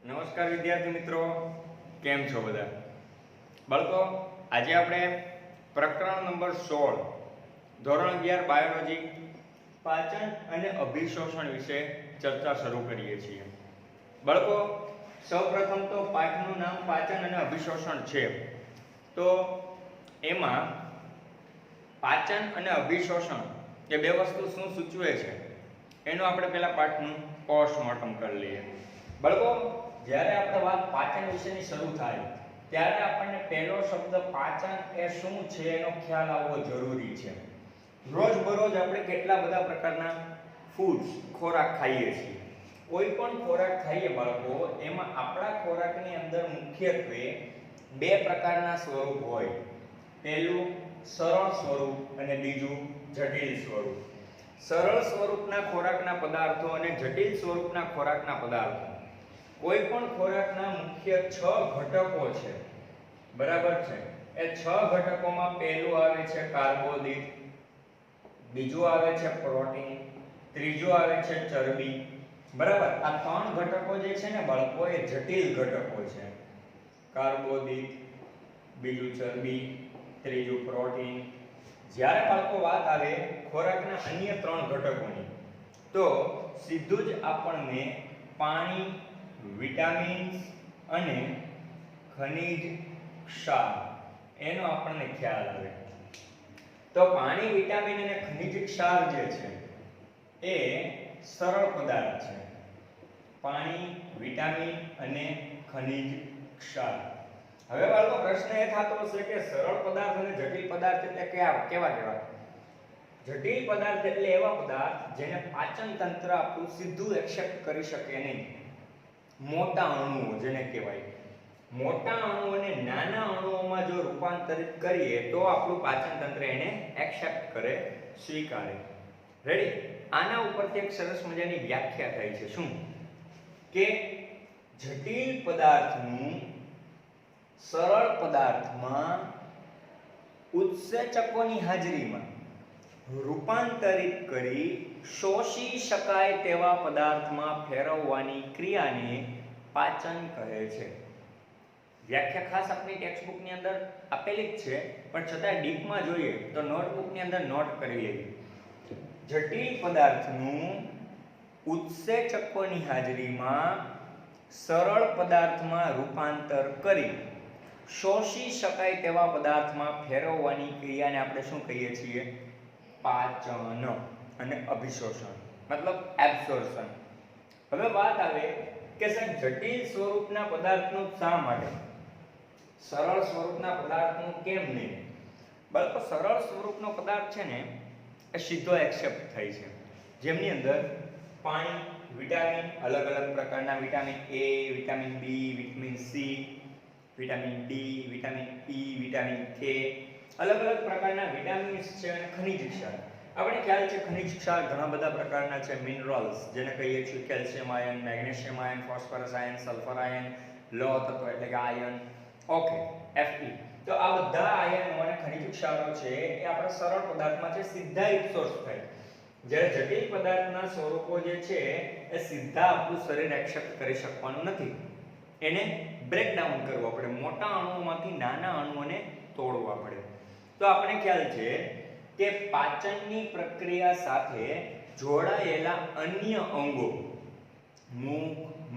નમસ્કાર વિદ્યાર્થી મિત્રો, કેમ છો બધા બાળકો? આજે આપણે પ્રકરણ નંબર 16 ધોરણ 11 બાયોલોજી પાચન અને અભિશોષણ વિશે ચર્ચા શરૂ કરીએ છીએ. બાળકો, સૌપ્રથમ તો પાઠનું નામ પાચન અને અભિશોષણ છે, તો એમાં પાચન અને અભિશોષણ એ બે વસ્તુ શું સૂચવે છે એનું આપણે પહેલા પાઠનું પોસ્ટમોર્ટમ કરી લઈએ. બાળકો, જ્યારે આપણે વાત પાચન વિશેની શરૂ થાય ત્યારે આપણને પહેલો શબ્દ પાચન એ શું છે એનો ખ્યાલ આવવો જરૂરી છે. રોજબરોજ આપણે કેટલા બધા પ્રકારના ફૂડ્સ ખોરાક ખાઈએ છીએ. કોઈ પણ ખોરાક ખાઈએ બાળકો, એમાં આપણા ખોરાકની અંદર મુખ્યત્વે બે પ્રકારના સ્વરૂપ હોય. પહેલું સરળ સ્વરૂપ અને બીજું જટિલ સ્વરૂપ. સરળ સ્વરૂપના ખોરાકના પદાર્થો અને જટિલ સ્વરૂપના ખોરાકના પદાર્થો. કોઈ પણ ખોરાકના મુખ્ય 6 ઘટકો છે, બરાબર છે? એ 6 ઘટકોમાં પહેલું આવે છે કાર્બોદિત, બીજું આવે છે પ્રોટીન, ત્રીજું આવે છે ચરબી, બરાબર? આ 3 ઘટકો જે છે ને બાળકો, એ જટિલ ઘટકો છે. કાર્બોદિત, બીજું ચરબી, ત્રીજું પ્રોટીન. જ્યારે બાળકો વાત આવે ખોરાકના અન્ય 3 ઘટકોની, તો સીધું જ આપણને પાણી, વિટામિન્સ અને ખનિજ ક્ષાર એનો આપણને ખ્યાલ આવે. તો પાણી, વિટામિન અને ખનિજ ક્ષાર જે છે એ સરળ પદાર્થ છે. પાણી, વિટામિન અને ખનિજ ક્ષાર. હવે બાળકો, પ્રશ્ન એ થતો હશે કે સરળ પદાર્થ અને જટિલ પદાર્થ એટલે કેવા? જટિલ પદાર્થ એટલે એવા પદાર્થ જેને પાચન તંત્ર આપણું સીધું એક્સેપ્ટ કરી શકે નહીં. મોટા અણુઓ જેને કહેવાય, મોટા અણુઓને નાના અણુઓમાં જો રૂપાંતરિત કરીએ તો આપણું પાચન તંત્ર એને એક્સેપ્ટ કરે, સ્વીકારે. રેડી? આના ઉપરથી એક સરસ મજાની વ્યાખ્યા થાય છે. શું? કે જટિલ પદાર્થનું સરળ પદાર્થમાં ઉત્સેચકોની હાજરીમાં રૂપાંતરિત કરી શોષી શકાય તેવા પદાર્થમાં ફેરવવાની ક્રિયાને પાચન કહે છે. વ્યાખ્યા ખાસ આપણી ટેક્સ્ટબુકની અંદર આપેલી જ છે, પણ છતાં ડીપમાં જોઈએ તો નોટબુકની અંદર નોટ કરી લેવી. જટિલ પદાર્થનું ઉત્સેચકોની હાજરીમાં સરળ પદાર્થમાં રૂપાંતર કરી શોષી શકાય તેવા પદાર્થમાં ફેરવવાની ક્રિયાને આપણે શું કહીએ છીએ? પાચન અને અભિશોષણ, મતલબ એબ્સોર્પ્શન. હવે વાત આવે કે સાહેબ, જટિલ સ્વરૂપના પદાર્થનું શા માટે, સરળ સ્વરૂપના પદાર્થનું કેમ નહીં? બાળકો, સરળ સ્વરૂપનો પદાર્થ છે ને એ સીધો એક્સેપ્ટ થાય છે. જેમની અંદર પાણી, વિટામિન, અલગ અલગ પ્રકારના vitamin A, vitamin B, vitamin C, vitamin D, vitamin E, vitamin K, અલગ અલગ પ્રકારના વિટામિન્સ છે. અને ખનિજ ક્ષાર, આપણે ખ્યાલ છે ખનિજ ક્ષાર ઘણા બધા પ્રકારના છે. મિનરલ્સ જેને કહીએ છીએ calcium ion, magnesium ion, phosphorus ion, sulphur ion, લોહ તત્વ એટલે કે આયન, ઓકે, Fe. તો આ બધા આયનો અને ખનિજ ક્ષારો છે એ આપણા સરળ પદાર્થમાં છે, સીધા એબ્સોર્બ થાય. જ્યારે જટિલ પદાર્થના સ્વરૂપો જે છે એ સીધા આપણું શરીર એક્સેપ્ટ કરી શકવાનું નથી. એને બ્રેકડાઉન કરવો પડે, મોટા અણુઓમાંથી નાના અણુઓને તોડવા પડે. તો આપણે ખ્યાલ છે કે પાચનની પ્રક્રિયા સાથે જોડાયેલા અન્ય અંગો,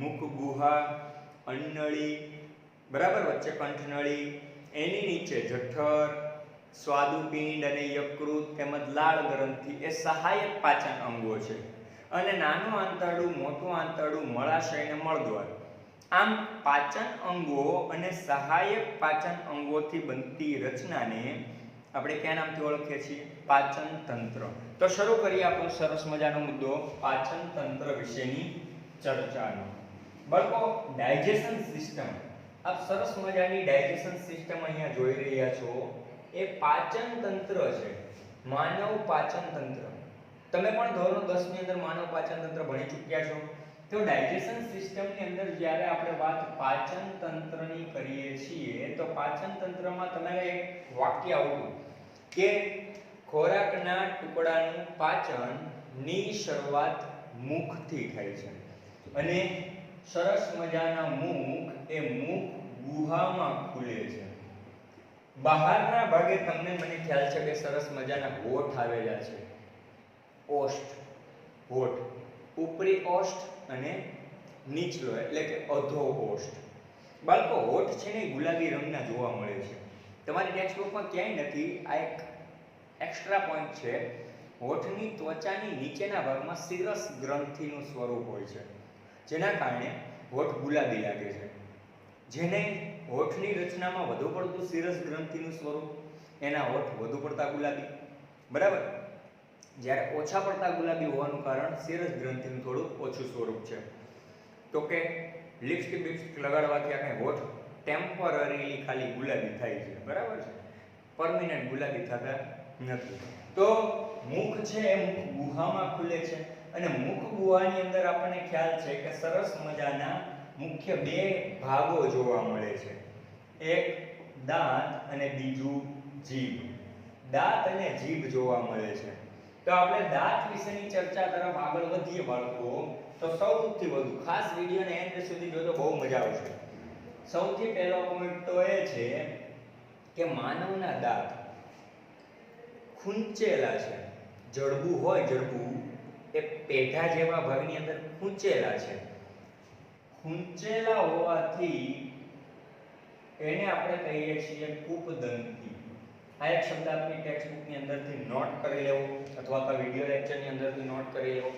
મુખ ગુહા, અન્નળી, બરાબર, વચ્ચે કંઠનળી, એની નીચે જઠર, સ્વાદુપિંડ અને યકૃત તેમજ લાળ ગ્રંથિ એ સહાયક પાચન અંગો છે. અને નાનું આંતરડું, મોટું આંતરડું, મળાશય અને મળદ્વાર. આમ પાચન અંગો અને સહાયક પાચન અંગોથી બનતી રચનાને આપણે કયા નામથી ઓળખીએ છીએ? પાચન તંત્ર. તો શરૂ કરીએ આપણો સરસ મજાનો મુદ્દો પાચન તંત્ર વિશેની ચર્ચાનો. બાળકો, ડાયજેશન સિસ્ટમ, આપ સરસ મજાની ડાયજેશન સિસ્ટમ અહીંયા જોઈ રહ્યા છો. એ પાચન તંત્ર છે, માનવ પાચન તંત્ર. તમે પણ ધોરણ 10 ની અંદર માનવ પાચન તંત્ર ભણી ચૂક્યા છો. તો ડાયજેશન સિસ્ટમની અંદર જ્યારે આપણે વાત પાચન તંત્રની કરીએ છીએ તો પાચન તંત્રમાં તમારે એક વાક્ય આવતું કે ખોરાકના ટુકડાનું પાચન ની શરૂઆત મુખથી થાય છે અને સરસ મજાના મુખ એ મુખ ગુહામાં ખુલે છે. બહારના ભાગે તમને મને ખ્યાલ છે કે સરસ મજાના હોઠ આવેલા છે. ઓષ્ઠ, હોઠ, ઉપરી ઓષ્ઠ અને નીચલો એટલે કે અધો ઓષ્ઠ. બાળકો હોઠ છે ને ગુલાબી રંગના જોવા મળે છે. તમારી ટેક્સ્ટબુકમાં ક્યાંય નથી, આ એક એક્સ્ટ્રા પોઈન્ટ છે. હોઠની ત્વચાની નીચેના ભાગમાં સિરસ ગ્રંથિનું સ્વરૂપ હોય છે, જેના કારણે હોઠ ગુલાબી લાગે છે. જેને હોઠની રચનામાં વધુ પડતું સિરસ ગ્રંથિનું સ્વરૂપ, એના હોઠ વધુ પડતા ગુલાબી, બરાબર. જ્યારે ઓછા પડતા ગુલાબી હોવાનું કારણ સિરસ ગ્રંથિનું થોડું ઓછું સ્વરૂપ છે. તો કે લિપસ્ટિક બિપસ્ટિક લગાડવાથી આપણે હોઠ ટેમ્પરરીલી ખાલી ગુલાબી થાય છે, બરાબર છે, પરમિનન્ટ ગુલાબી થતા નથી. તો મુખ છે એ મુખ ગુહામાં ખુલે છે અને મુખ ગુહાની અંદર આપણને ખ્યાલ છે કે સરસ મજાના મુખ્ય બે ભાગો જોવા મળે છે. એક દાંત અને બીજું જીભ. દાંત અને જીભ જોવા મળે છે. તો આપણે દાંત વિશેની ચર્ચા તરફ આગળ વધીએ બાળકો. તો સૌથી વધુ ખાસ વિડિયોને એન્ડ સુધી જોજો, બહુ મજા આવશે. સૌથી પહેલો પોઈન્ટ તો એ છે કે માનવના દાંત ખૂંચેલા છે. જડબું હોય, જડબું એ પેઢા જેવા ભાગની અંદર ખૂંચેલા છે. ખૂંચેલા હોવાથી એને આપણે કહીએ છીએ કૂપદંતી. આ એક શબ્દ આપની ટેક્સ્ટબુકની અંદરથી નોટ કરી લેવો અથવા તો વિડિયો લેક્ચરની અંદરથી નોટ કરી લેવો.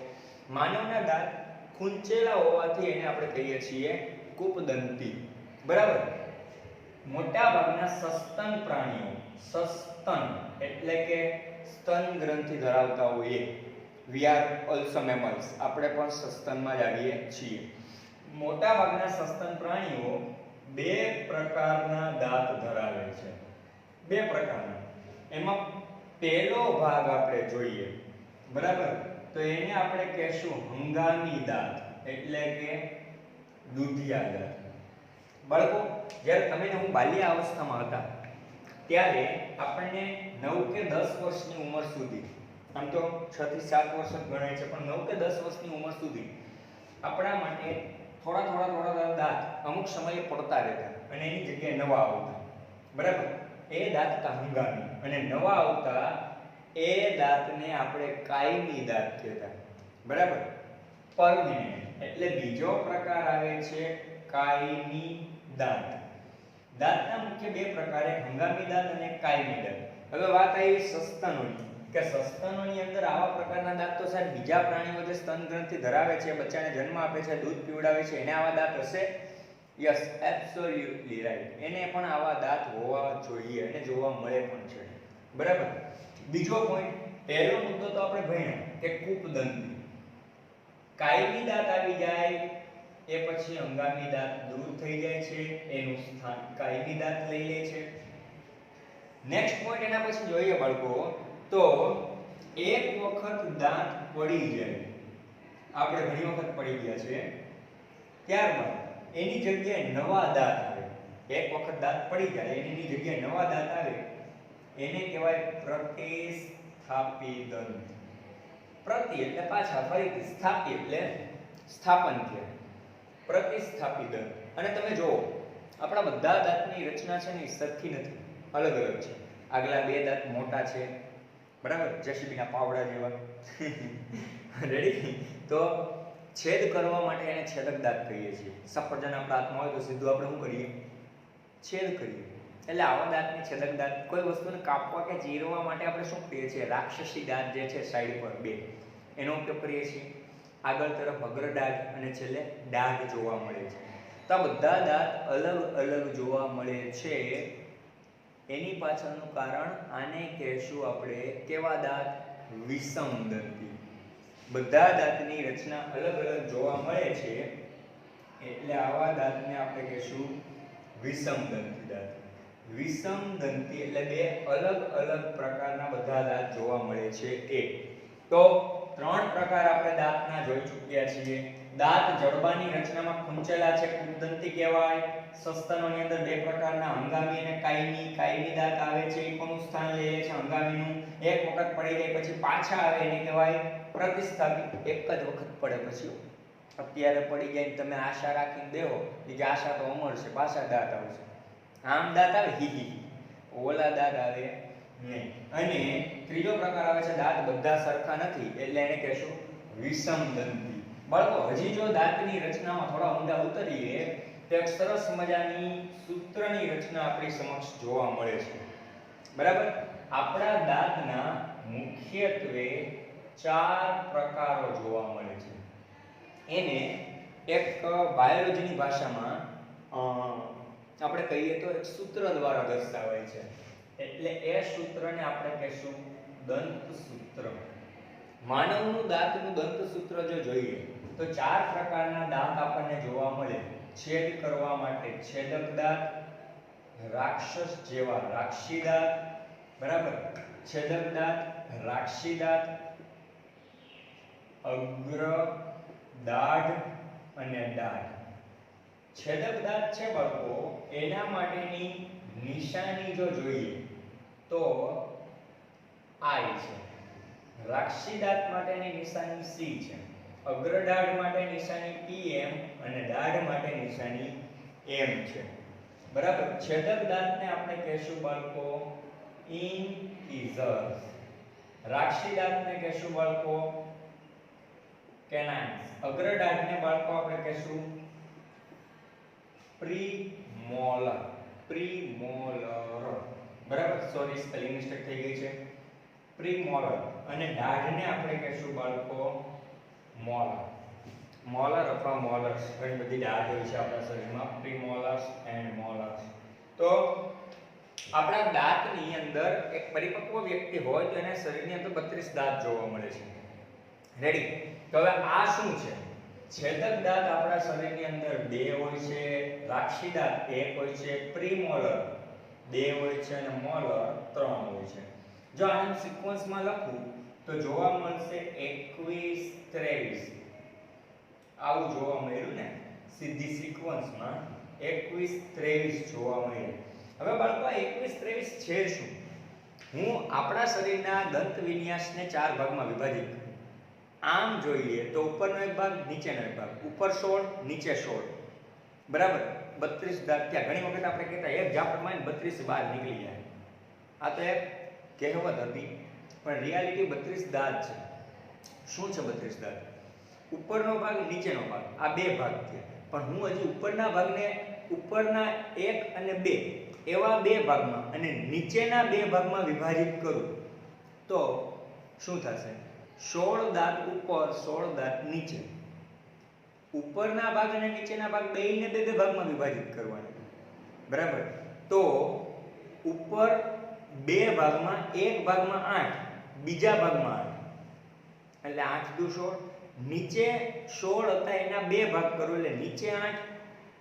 માનવના દાંત ખૂંચેલા હોવાથી એને આપણે કહીએ છીએ કૂપદંતી, બરાબર. મોટા ભાગના સસ્તન પ્રાણીઓ, સસ્તન એટલે કે સ્તન ગ્રંથિ ધરાવતા હોય, વી આર ઓલ્સો મેમલ્સ, આપણે પણ સસ્તનમાં જ આવીએ છીએ. મોટા ભાગના સસ્તન પ્રાણીઓ બે પ્રકારના દાંત ધરાવે છે. બે પ્રકારના. એમાં પહેલો ભાગ આપણે જોઈએ, બરાબર, તો એને આપણે કહેશું હંગામી દાંત એટલે કે દૂધિયા દાંત. બાળકો, જ્યારે તમે ને હું બાલ્ય અવસ્થામાં હતા ત્યારે આપણને 9 કે 10 વર્ષની ઉંમર સુધી, આમ તો 6 થી 7 વર્ષ જ ગણાય છે, પણ 9 કે 10 વર્ષની ઉંમર સુધી આપણા માટે થોડા દાંત અમુક સમયે પડતા રહેતા અને એની જગ્યાએ નવા આવતા, બરાબર. એ દાંત હતા હંગામી, અને નવા આવતા એ દાંતને આપણે કાયમી દાંત કહેતા, બરાબર. પરમેનન્ટ એટલે બીજો પ્રકાર આવે છે કાયમી દાંત. દાંતના મુખ્ય બે પ્રકાર, એક હંગામી દાંત અને કાયમી દાંત. હવે વાત આવી સસ્તનોની, કે સસ્તનોની અંદર આવા પ્રકારના દાંત તો સાહેબ બીજા પ્રાણીઓ જે સ્તન ગ્રંથિ ધરાવે છે, બચ્ચાને જન્મ આપે છે, દૂધ પીવડાવે છે, એને આવા દાંત હશે? Yes, absolutely right. એને પણ આવા દાંત હોવા જોઈએ અને જોવા મળે પણ છે, બરાબર. બીજો પોઈન્ટ, પહેલો મુદ્દો તો આપણે ભણ્યા કે કૂપદંતી. કાયમી દાંત આવી જાય એ પછી હંગામી દાંત દૂર થઈ જાય છે, એનું સ્થાન કાયમી દાંત લઈ લે છે. નેક્સ્ટ પોઈન્ટ એના પછી જોઈએ બાળકો, તો એક વખત દાંત પડી જાય, આપણે ઘણી વખત પડી ગયા છે, ત્યારબાદ એની જગ્યાએ નવા દાંત આવે. એક વખત દાંત પડી જાય, એની જગ્યાએ નવા દાંત આવે, એને કહેવાય પ્રતિસ્થાપી દંત. પ્રતિ એટલે પાછા, ફરીથી સ્થાપી એટલે સ્થાપન થયા, પ્રતિસ્થાપી દંત. અને તમે જુઓ, આપણા બધા દાંતની રચના છે ને એ સરખી નથી, અલગ અલગ છે. આગલા બે દાંત મોટા છે, બરાબર, જેસીબીના પાવડા જેવા. રેડી? તો છેદ કરવા માટે એને છેદક દાંત કહીએ છીએ. સફરજન આપણા હાથમાં હોય તો સીધું આપણે શું કરીએ? છેદ કરીએ. એટલે આવા દાંતને છેદક દાંત. કોઈ વસ્તુને કાપવા કે ચીરવા માટે આપણે શું કરીએ છીએ? રાક્ષસી દાંત જે છે સાઈડ પર બે, એનો ઉપયોગ કરીએ છીએ. આગળ તરફ અગ્રદાઢ અને છેલ્લે દાઢ જોવા મળે છે. તો આ બધા દાંત અલગ અલગ જોવા મળે છે. એની પાછળનું કારણ આને કહેશું આપણે કેવા દાંત? વિષમદંતી. બધા દાંતની રચના અલગ અલગ જોવા મળે છે, એટલે આવા દાંતને આપણે કહેશું વિષમદંતી દાંત. વિષમદંતી એટલે બે અલગ અલગ પ્રકારના બધા દાંત જોવા મળે છે. એ તો 3 પ્રકાર આપણે દાંતના જોઈ ચૂક્યા છીએ. દાંત જડબાની રચનામાં ખૂંચેલા છે, કૂપદંતી કહેવાય. સસ્તનોની અંદર બે પ્રકારના હંગામી અને કાયમી. કાયમી દાંત આવે છે, એ કોનું સ્થાન લે છે? હંગામીનું. એક વખત પડી જાય પછી પાછા આવે એને કહેવાય પ્રતિસ્થાપી. એક જ વખત પડે પછી અત્યારે પડી જાય તમે આશા રાખીને બેહો કે આશા તો અમર છે, પાછા દાંત આવશે. આમ દાંત આવે હી હી, ઓલા દાંત આવે નહીં. અને ત્રીજો પ્રકાર આવે છે દાંત બધા સરખા નથી એટલે એને કહેશું વિષમદંતી. બાળકો હજી જો દાંતની રચનામાં થોડા ઊંડા ઉતરીએ તો એક સરસ મજાની સૂત્રની રચના આપણી સમક્ષ જોવા મળે છે. બરાબર, આપણા દાંતના મુખ્યત્વે 4 પ્રકારો જોવા મળે છે. એને એક બાયોલોજીની ભાષામાં આપણે કહીએ તો એક સૂત્ર દ્વારા દર્શાવાય છે. એટલે એ સૂત્રને આપણે કહેશું દંત સૂત્ર. માનવનું દાંતનું દંત સૂત્ર જો જોઈએ તો 4 પ્રકારના દાંત આપણને જોવા મળે. છેદ કરવા માટે છેદક દાંત, રાક્ષસ જેવા રાક્ષી દાંત, બરાબર, છેદક દાંત, રાક્ષી દાંત, અગ્ર, દાઢ અને દાઢ. છેદક દાંત છે બાળકો, એના માટેની નિશાની જો જોઈએ તો I છે. રાક્ષી દાંત માટેની નિશાની C છે. અગ્ર દાઢ માટે નિશાની PM અને દાઢ માટે નિશાની M છે. બરાબર, છેદક દાંતને આપણે કહેશું બાળકો incisors. રાક્ષી દાંતને કહેશું બાળકો canines. અગ્ર દાઢને બાળકો આપણે કહેશું premolar. બરાબર, સોરી સ્પેલિંગ મિસ્ટેક થઈ ગઈ છે. premolar. અને દાઢને આપણે કહેશું બાળકો મોલર. મોલર અથવા મોલર્સ, ઘણી બધી દાઢ હોય છે આપણા શરીરમાં, પ્રીમોલર્સ એન્ડ મોલર્સ. તો આપણા દાંતની અંદર એક પરિપક્વ વ્યક્તિ હોય તો એને શરીરની અંદર 32 દાંત જોવા મળે છે. રેડી? તો હવે આ શું છે? છેદક દાંત આપણા શરીરની અંદર 2 હોય છે, રાક્ષી દાંત 1 હોય છે, પ્રીમોલર 2 હોય છે અને મોલર 3 હોય છે. જો આનું સિક્વન્સમાં લખું તો જોવા મળશે 21 23. આવું જોવા મળ્યું ને, સીધી સિક્વન્સમાં 21 23 જોવા મળ્યું. હવે બાળકો 21 23 છે શું? હું આપણા શરીરના દંત વિન્યાસને 4 ભાગમાં વિભાજિત કરું. આમ જોઈએ તો ઉપરનો એક ભાગ, નીચેનો એક ભાગ. ઉપર 16, નીચે 16. બરાબર, 32 દાંત ત્યાં. ઘણી વખત આપણે કહેતા એક ઝાપટમાં 32 બહાર નીકળી જાય. આ તો એક કહેવત હતી, પણ રિયાલિટી 32 દાંત છે. શું છે 32 દાંત? ઉપરનો ભાગ, નીચેનો ભાગ, આ 2 ભાગ થયા. પણ હું હજી ઉપરના ભાગને, ઉપરના 1 અને 2 એવા 2 ભાગમાં અને નીચેના 2 ભાગમાં વિભાજિત કરું તો શું થશે? 16 દાંત ઉપર, 16 દાંત નીચે. ઉપરના ભાગ અને નીચેના ભાગ બેયને 2 ભાગમાં વિભાજિત કરવાના. બરાબર, તો ઉપર 2 ભાગમાં, 1 ભાગમાં 8, બીજા ભાગમાં 8, એટલે 8 દુ 16. નીચે 16 હતા એના 2 ભાગ કરો એટલે નીચે 8,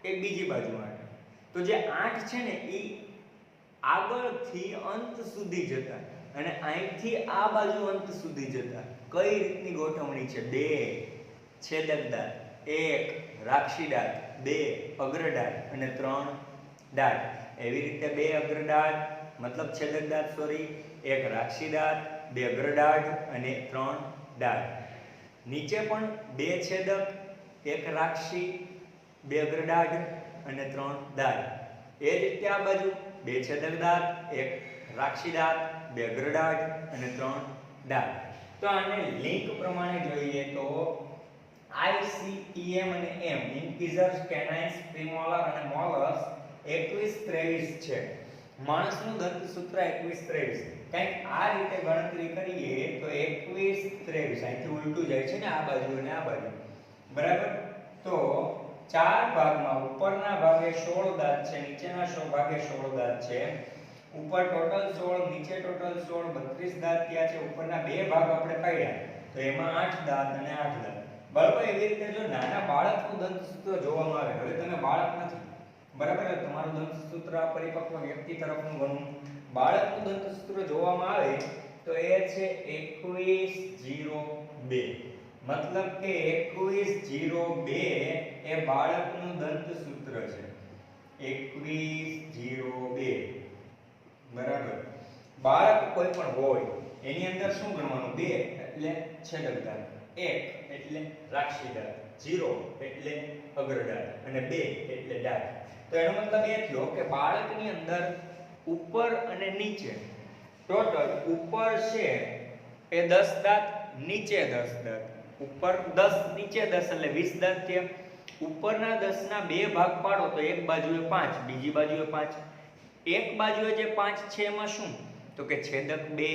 એક બીજી બાજુ 8. તો જે 8 છે ને એ આગળથી અંત સુધી જતા અને અહીંથી આ બાજુ અંત સુધી જતા કઈ રીતની ગોઠવણી છે? 2 છેદક દાંત, 1 રાક્ષી દાંત, 2 અગ્ર દાંત અને 3 દાંત. એવી રીતે 2 અગ્ર દાંત મતલબ છેદક દાંત, સોરી, 1 રાક્ષી દાંત, 2 અગ્ર દાંત અને 3 દાંત. નીચે પણ 2 છેદક, 1 રાક્ષી, 2 અગ્ર દાંત અને 3 દાંત. એ જ રીતે આ બાજુ 2 છેદક દાંત, 1 રાક્ષી દાંત, 2 અગ્ર દાંત અને 3 દાંત. તો આને લિંક પ્રમાણે જોઈએ તો ICEM અને M, incisors, canines, premolar અને molars 21 23 છે. માણસનું દંત સૂત્ર 21 23. કંઈક આ રીતે ગણતરી કરીએ તો 21 23 અહીંથી ઉલટું જાય છે ને આ બાજુ અને આ બાજુ. બરાબર, તો 4 ભાગમાં ઉપરના ભાગે 16 દાંત છે, નીચેના ભાગે 16 દાંત છે. ઉપર ટોટલ 16, નીચે ટોટલ 16, 32 દાંત ત્યાં છે. ઉપરના 2 ભાગ આપણે પાડ્યા તો એમાં 8 દાંત અને 8 દાંત. બરાબર, એવી રીતે જો નાના બાળકનું દંત સૂત્ર જોવામાં આવે, હવે તમે બાળક નથી, બરાબર, તમારું દંત સૂત્ર પરિપક્વ વ્યક્તિ તરફનું ગણું. બાળકનું દંત સૂત્ર જોવામાં આવે તો એ છે 2102. મતલબ કે 2102 એ બાળકનું દંત સૂત્ર છે. 2102. બરાબર, બાળક કોઈ પણ હોય એની અંદર શું ગણવાનું? 2 એટલે છેદક દાંત. 1 એટલે રાખશી દાંત, 0 એટલે અગ્ર દાંત અને 2 એટલે દાંત. તો એનો મતલબ એ થયો કે બાળકની અંદર ઉપર અને નીચે ટોટલ ઉપર છે એ 10 દાંત, નીચે 10 દાંત. ઉપર 10 નીચે 10 એટલે 20 દાંત થયા. ઉપરના 10 ના બે ભાગ પાડો તો એક બાજુએ 5, બીજી બાજુએ 5. એક બાજુએ જે 5 છે એમાં શું? તો કે છેદક 2,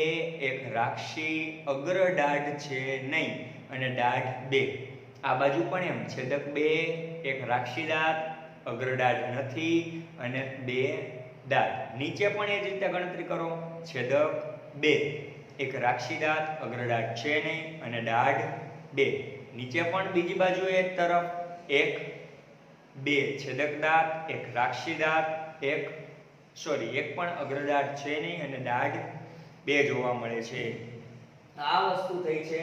એક રાખશી, અગ્ર દાઢ છે નહીં અને દાઢ 2. આ બાજુ પણ એમ, છેદક 2, એક રાખશી દાંત, અગ્ર દાઢ નથી અને 2 દાંત. નીચે પણ એ જ રીતે ગણતરી કરો, છેદક 2, એક રાખશી દાંત, અગ્ર દાઢ છે નહીં અને દાઢ 2. નીચે પણ બીજી બાજુએ એક તરફ 1, 2 છેદક દાંત, એક રાખશી દાંત, એક પણ અગ્ર દાઢ છે નહીં અને દાઢ 2 જોવા મળે છે. આ વસ્તુ થઈ છે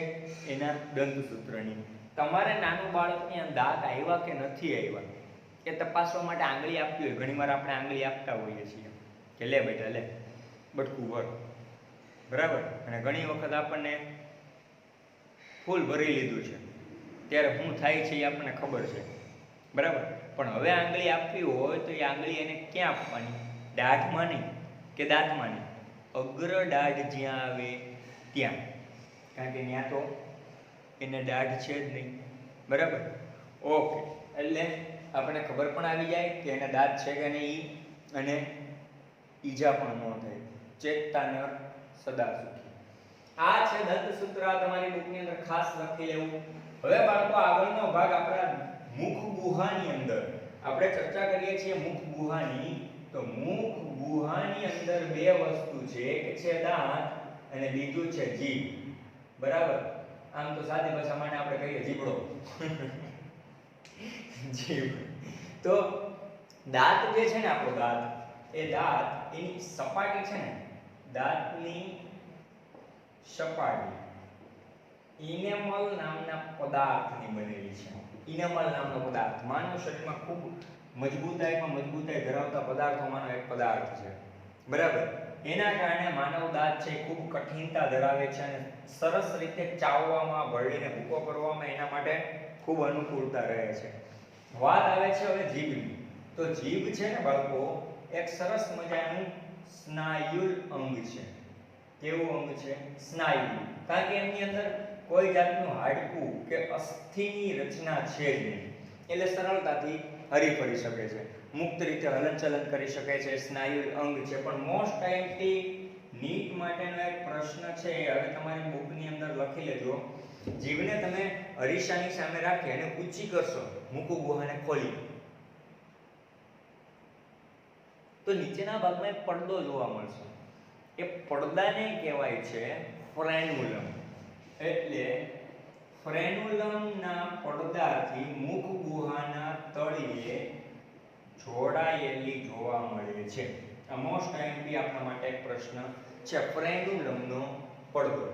એના દંતસૂત્રની. તમારે નાનું બાળકની આ દાંત આવ્યા કે નથી આવ્યા એ તપાસવા માટે આંગળી આપવી હોય. ઘણીવાર આપણે આંગળી આપતા હોઈએ છીએ કે લે બેટા લે બટકું ભર, બરાબર, અને ઘણી વખત આપણને ફૂલ ભરી લીધું છે ત્યારે શું થાય છે એ આપણને ખબર છે, બરાબર. પણ હવે આંગળી આપવી હોય તો એ આંગળી એને ક્યાં આપવાની? દાઢમાં નહીં કે દાંતમાં નહીં, અગ્ર દાઢ જ્યાં આવે ત્યાં, કારણ કે ત્યાં તો એને દાઢ છે જ નહીં, બરાબર. ઓકે, એટલે આપણને ખબર પણ આવી જાય કે એને દાંત છે કે નહીં અને ઈજા પણ ન થાય. ચેતતા નર સદા સુખી. આ છે દંતસૂત્ર. તમારી બુકની અંદર ખાસ લખી લેવું. હવે બાળકો આગળનો ભાગ આપણા મુખ ગુહાની અંદર આપણે ચર્ચા કરીએ છીએ. મુખ ગુહાની, તો મુખ ગુહાની અંદર બે વસ્તુ છે, એક છે દાંત અને બીજું છે જીભ, બરાબર. આમ તો સાદી ભાષામાં આપણે કહીએ જીભડો. જીભ. તો દાંત જે છે ને, આપણો દાંત, એ દાંત એની સપાટી છે ને, દાંતની સપાટી ઇનેમલ નામના પદાર્થની બનેલી છે. ઇનેમલ નામનો પદાર્થ માનવ શરીરમાં ખૂબ મજબૂતાઈ ધરાવતા પદાર્થોમાંનો એક પદાર્થ છે, બરાબર. એના કારણે માનવ દાંત છે ખૂબ કઠિનતા ધરાવે છે અને સરસ રીતે ચાવવામાં, ભરડીને ભૂકો કરવામાં એના માટે ખૂબ અનુકૂળતા રહે છે. વાત આવે છે હવે જીભની. તો જીભ છે ને બાળકો, એક સરસ મજાનું સ્નાયુલ અંગ છે. કેવું અંગ છે? સ્નાયુ. કારણ કે એમની અંદર કોઈ જાતનું હાડકું કે અસ્થિની રચના છે જ નહીં, એટલે સરળતાથી હરીફરી શકે છે, મુક્ત રીતે હલનચલન કરી શકે છે. સ્નાયુ અંગ છે. પણ મોસ્ટ ટાઈમથી નીટ માટેનો એક પ્રશ્ન છે, હવે તમારી બુકની અંદર લખી લેજો. જીભને તમે અરીસાની સામે રાખી અને ઊંચી કરશો, મુખ ગુહાને ખોલી, તો નીચેના ભાગમાં એક પડદો જોવા મળશે. એ પડદાને કહેવાય છે ફ્રેન્યુલમ. એટલે ફ્રેન્યુલમના પડદાથી મુખ ગુહાના તળિયે જોડાયેલી જોવા મળે છે. આ મોસ્ટ ટાઈમથી આપણા માટે એક પ્રશ્ન છે, ફ્રેન્યુલમનો પડદો,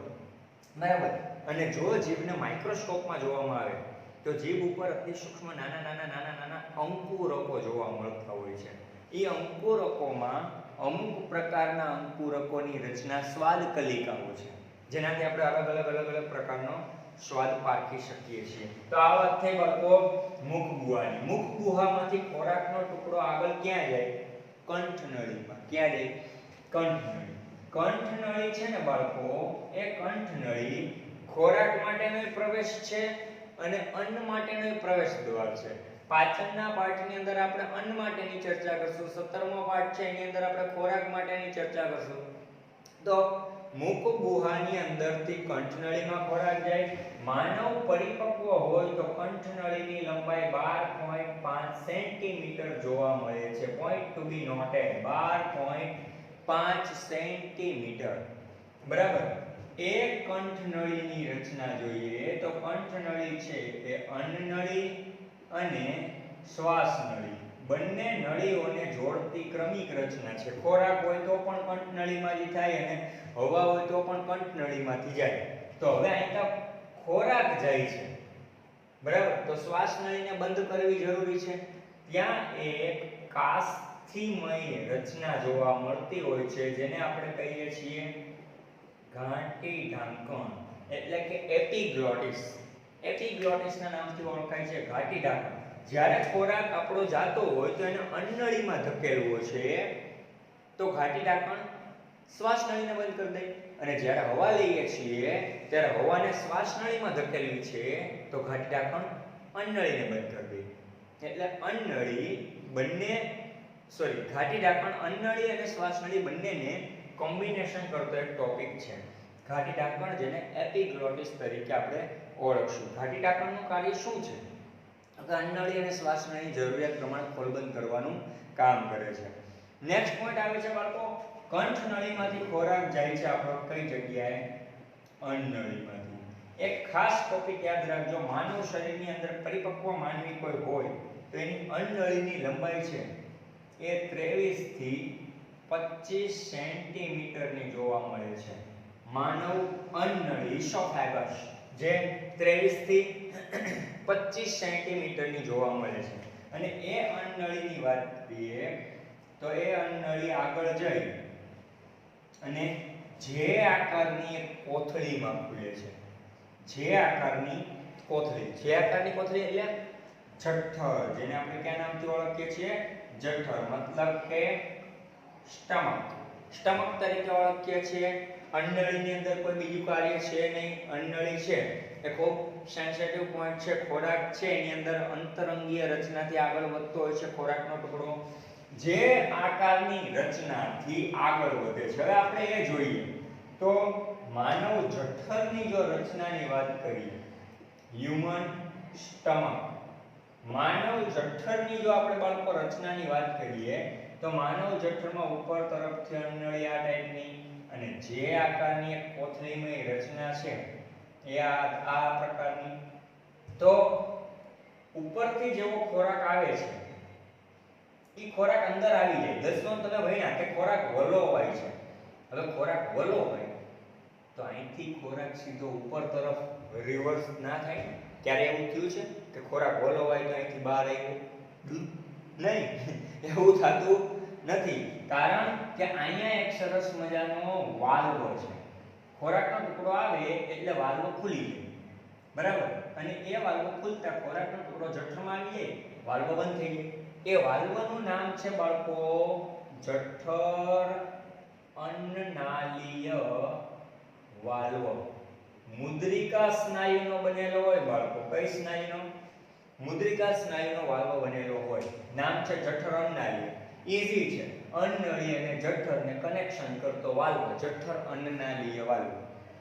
બરાબર. અને જો જીભને માઇક્રોસ્કોપમાં જોવામાં આવે તો જીભ ઉપર અતિ સૂક્ષ્મ નાના અંકુરકો જોવા મળતા હોય છે. એ અંકુરકોમાં અમુક પ્રકારના અંકુરકોની રચના સ્વાદ કલિકાઓ છે, જેનાથી આપણે અલગ પ્રકારનો સ્વાદ પારખી શકીએ છીએ. તો આ વાત થઈ બાળકો મુખ ગુહાની. મુખ ગુહામાંથી ખોરાકનો ટુકડો આગળ ક્યાં જાય? કંઠનળીમાં. ક્યાં જાય? કંઠનળી. કંઠનળી છે ને બાળકો, એ કંઠનળી ખોરાક માટેનો પ્રવેશ છે અને અન્ન માટેનો પ્રવેશ દ્વાર છે. પાચનના પાઠની અંદર આપણે અન્ન માટેની ચર્ચા કરશું. 17મો પાઠ છે એની અંદર આપણે ખોરાક માટેની ચર્ચા કરશું. તો મુખ ગુહાની અંદરથી કંઠનળીમાં ખોરાક જાય. માનવ પરિપક્વ હોય તો કંઠનળીની લંબાઈ 12.5 સેન્ટીમીટર જોવા મળે છે. પોઈન્ટ ટુ બી નોટેડ, 12.5 સેન્ટીમીટર, બરાબર. એક કંઠનળીની રચના જોઈએ તો કંઠનળી છે એ અન્નનળી અને શ્વાસનળી બંને નળીઓને જોડતી ક્રમિક રચના છે. ખોરાક હોય તો પણ કંઠનળીમાંથી થાય અને હવા હોય તો પણ કંઠનળીમાંથી જાય. તો હવે અહીં ખોરાક જાય છે, બરાબર. તો શ્વાસનળીને બંધ કરવી જરૂરી છે. ત્યાં એક કાસ્થિમય રચના જોવા મળતી હોય છે, જેને આપણે કહીએ છીએ ઘાટી ઢાંકણ, એટલે કે એપિગ્લોટિસ. એપિગ્લોટિસના નામથી ઓળખાય છે ઘાટી ઢાંકણ. જ્યારે ખોરાક આપણો જાતો હોય તો એને અન્નનળીમાં ધકેલવો છે તો ઘાટી ઢાંકણ શ્વાસ નળીને બંધ કરી દે, અને જ્યારે હવા લઈએ છીએ ત્યારે હવાને શ્વાસ નળીમાં ધકેલવી છે તો ઘાટી ઢાંકણ અન્નનળીને બંધ કરી દે. એટલે અન્નનળી બંને ઘાટી ઢાંકણ અન્નનળી અને શ્વાસ નળી બંનેને કોમ્બિનેશન કરતો એક ટોપિક છે ઘાટી ઢાંકણ, જેને એપિગ્લોટિસ તરીકે આપણે ઓળખશું. ઘાટી ઢાંકણનું કાર્ય શું છે? તો અન્નનળી અને શ્વાસ નળીની જરૂરિયાત પ્રમાણે ખોલબંધ કરવાનું કામ કરે છે. નેક્સ્ટ પોઈન્ટ આવે છે બાળકો, કંઠ નળીમાંથી ખોરાક જાય છે આપણો કઈ જગ્યાએ? અન્નનળીમાંથી. એક ખાસ ટોપિક યાદ રાખજો, માનવ શરીરની અંદર પરિપક્વ માનવી કોઈ હોય તો એની અન્નનળીની લંબાઈ છે એ 23 થી 25 સેન્ટીમીટરની જોવા મળે છે. માનવ અન્નનળી ઇસોફેગસ જે 23 થી 25 સેન્ટીમીટરની જોવા મળે છે. અને એ અન્નનળીની વાત કરીએ તો એ અન્નનળી આગળ જઈ અને જે આકારની એક કોથળીમાં ખુલે છે. જે આકારની કોથળી એટલે જઠર, જેને આપણે કયા નામથી ઓળખીએ છીએ? જઠર, મતલબ કે સ્ટમક તરીકે ઓળખીએ છીએ. અન્નનળીની અંદર કોઈ બીજું કાર્ય છે નહીં. અન્નનળી છે એ ખૂબ સેન્સિટિવ પોઈન્ટ છે. ખોરાક છે એની અંદર અંતરંગીય રચનાથી આગળ વધતો હોય છે ખોરાકનો ટુકડો, જે આકારની રચનાથી આગળ વધે છે. હવે આપણે એ જોઈએ તો માનવ જઠરની જો રચનાની વાત કરીએ, હ્યુમન સ્ટમક, માનવ જઠરની જો આપણે બાળકો રચનાની વાત કરીએ તો માનવ જઠરમાં ઉપર તરફથી અન્નનળી આ ટાઈપની, અને જે આકારની એક કોથળીમય રચના છે એ આ પ્રકારની. તો ઉપરથી જેવો ખોરાક આવે છે એ ખોરાક અંદર આવી જાય. દસમા તમે ભણ્યા કે ખોરાક વલોવાય છે. હવે ખોરાક વલોવાય તો અહીંથી ખોરાક સીધો ઉપર તરફ રિવર્સ ના થાય. ક્યારે એવું થયું છે કે ખોરાક વલોવાય તો અહીંથી બહાર આવ્યો? નહીં, એવું થતું નથી. કારણ કે અહીંયા એક સરસ મજાનો વાલ્વ છે. ખોરાકનો ટુકડો આવે એટલે વાલ્વ ખુલી જાય, બરાબર? અને એ વાલ્વ ખુલતા ખોરાકનો ટુકડો જઠરમાં આવી જાય, વાલ્વ બંધ થઈ જાય. એ વાલ્વનું નામ છે બાળકો જઠર અન્નનાલીય વાલ્વ. મુદ્રિકા સ્નાયુનો બનેલો હોય બાળકો. કઈ સ્નાયુનો? મુદ્રિકા સ્નાયુનો વાલ્વ બનેલો હોય. નામ છે જઠર અન્નનાલીય. ઈઝી છે. અન્નનળી અને જઠરને કનેક્શન કરતો વાલ્વ જઠર અન્નનાલીય વાલ્વ,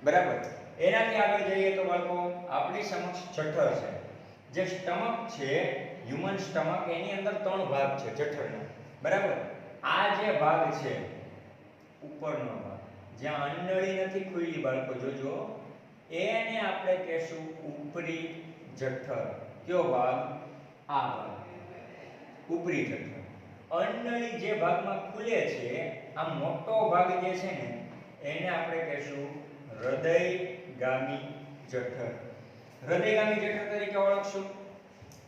બરાબર? એનાથી આગળ જઈએ તો બાળકો આપણી સમક્ષ જઠર છે. જે સ્ટમક છે, હ્યુમન સ્ટમક, એની અંદર 3 ભાગ છે જઠરના, બરાબર? આ જે ભાગ છે ઉપરનો ભાગ, જ્યાં અન્નનળી નથી ખુલ્લી બાળકો, જોજો, એને આપણે કહેશું ઉપરી જઠર. કયો ભાગ? આ ભાગ, ઉપરી જઠર. અન્નનળી જે ભાગમાં ખુલે છે, આ મોટો ભાગ જે છે ને એને આપણે કહેશું હૃદયગામી જઠર. હૃદયગામી જઠર તરીકે ઓળખશું.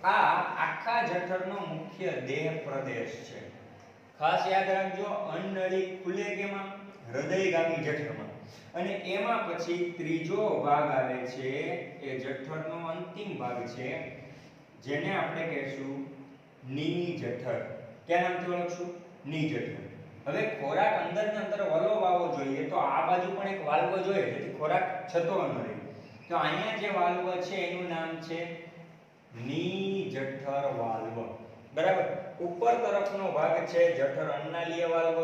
આ આખા જઠરનો મુખ્ય દેહ પ્રદેશ છે. ખાસ યાદ રાખજો, અન્નનળી ખુલે કેમાં? હૃદયગામી જઠરમાં. અને એમાં પછી ત્રીજો ભાગ આવે છે એ જઠરનો અંતિમ ભાગ છે, જેને આપણે કહેશું ની જઠર. ક્યાં નામથી ઓળખશું? ની જઠર. હવે ખોરાક અંદર ને અંદર વલોવાવો જોઈએ તો આ બાજુ પણ એક વાલ્વ જોઈએ જેથી ખોરાક છતો ન રહે. તો અહીંયા જે વાલ્વ છે એનું નામ છે ની જઠર વાલ્વ, બરાબર? ઉપર તરફનો ભાગ છે જઠર અન્નનાલીય વાલ્વ.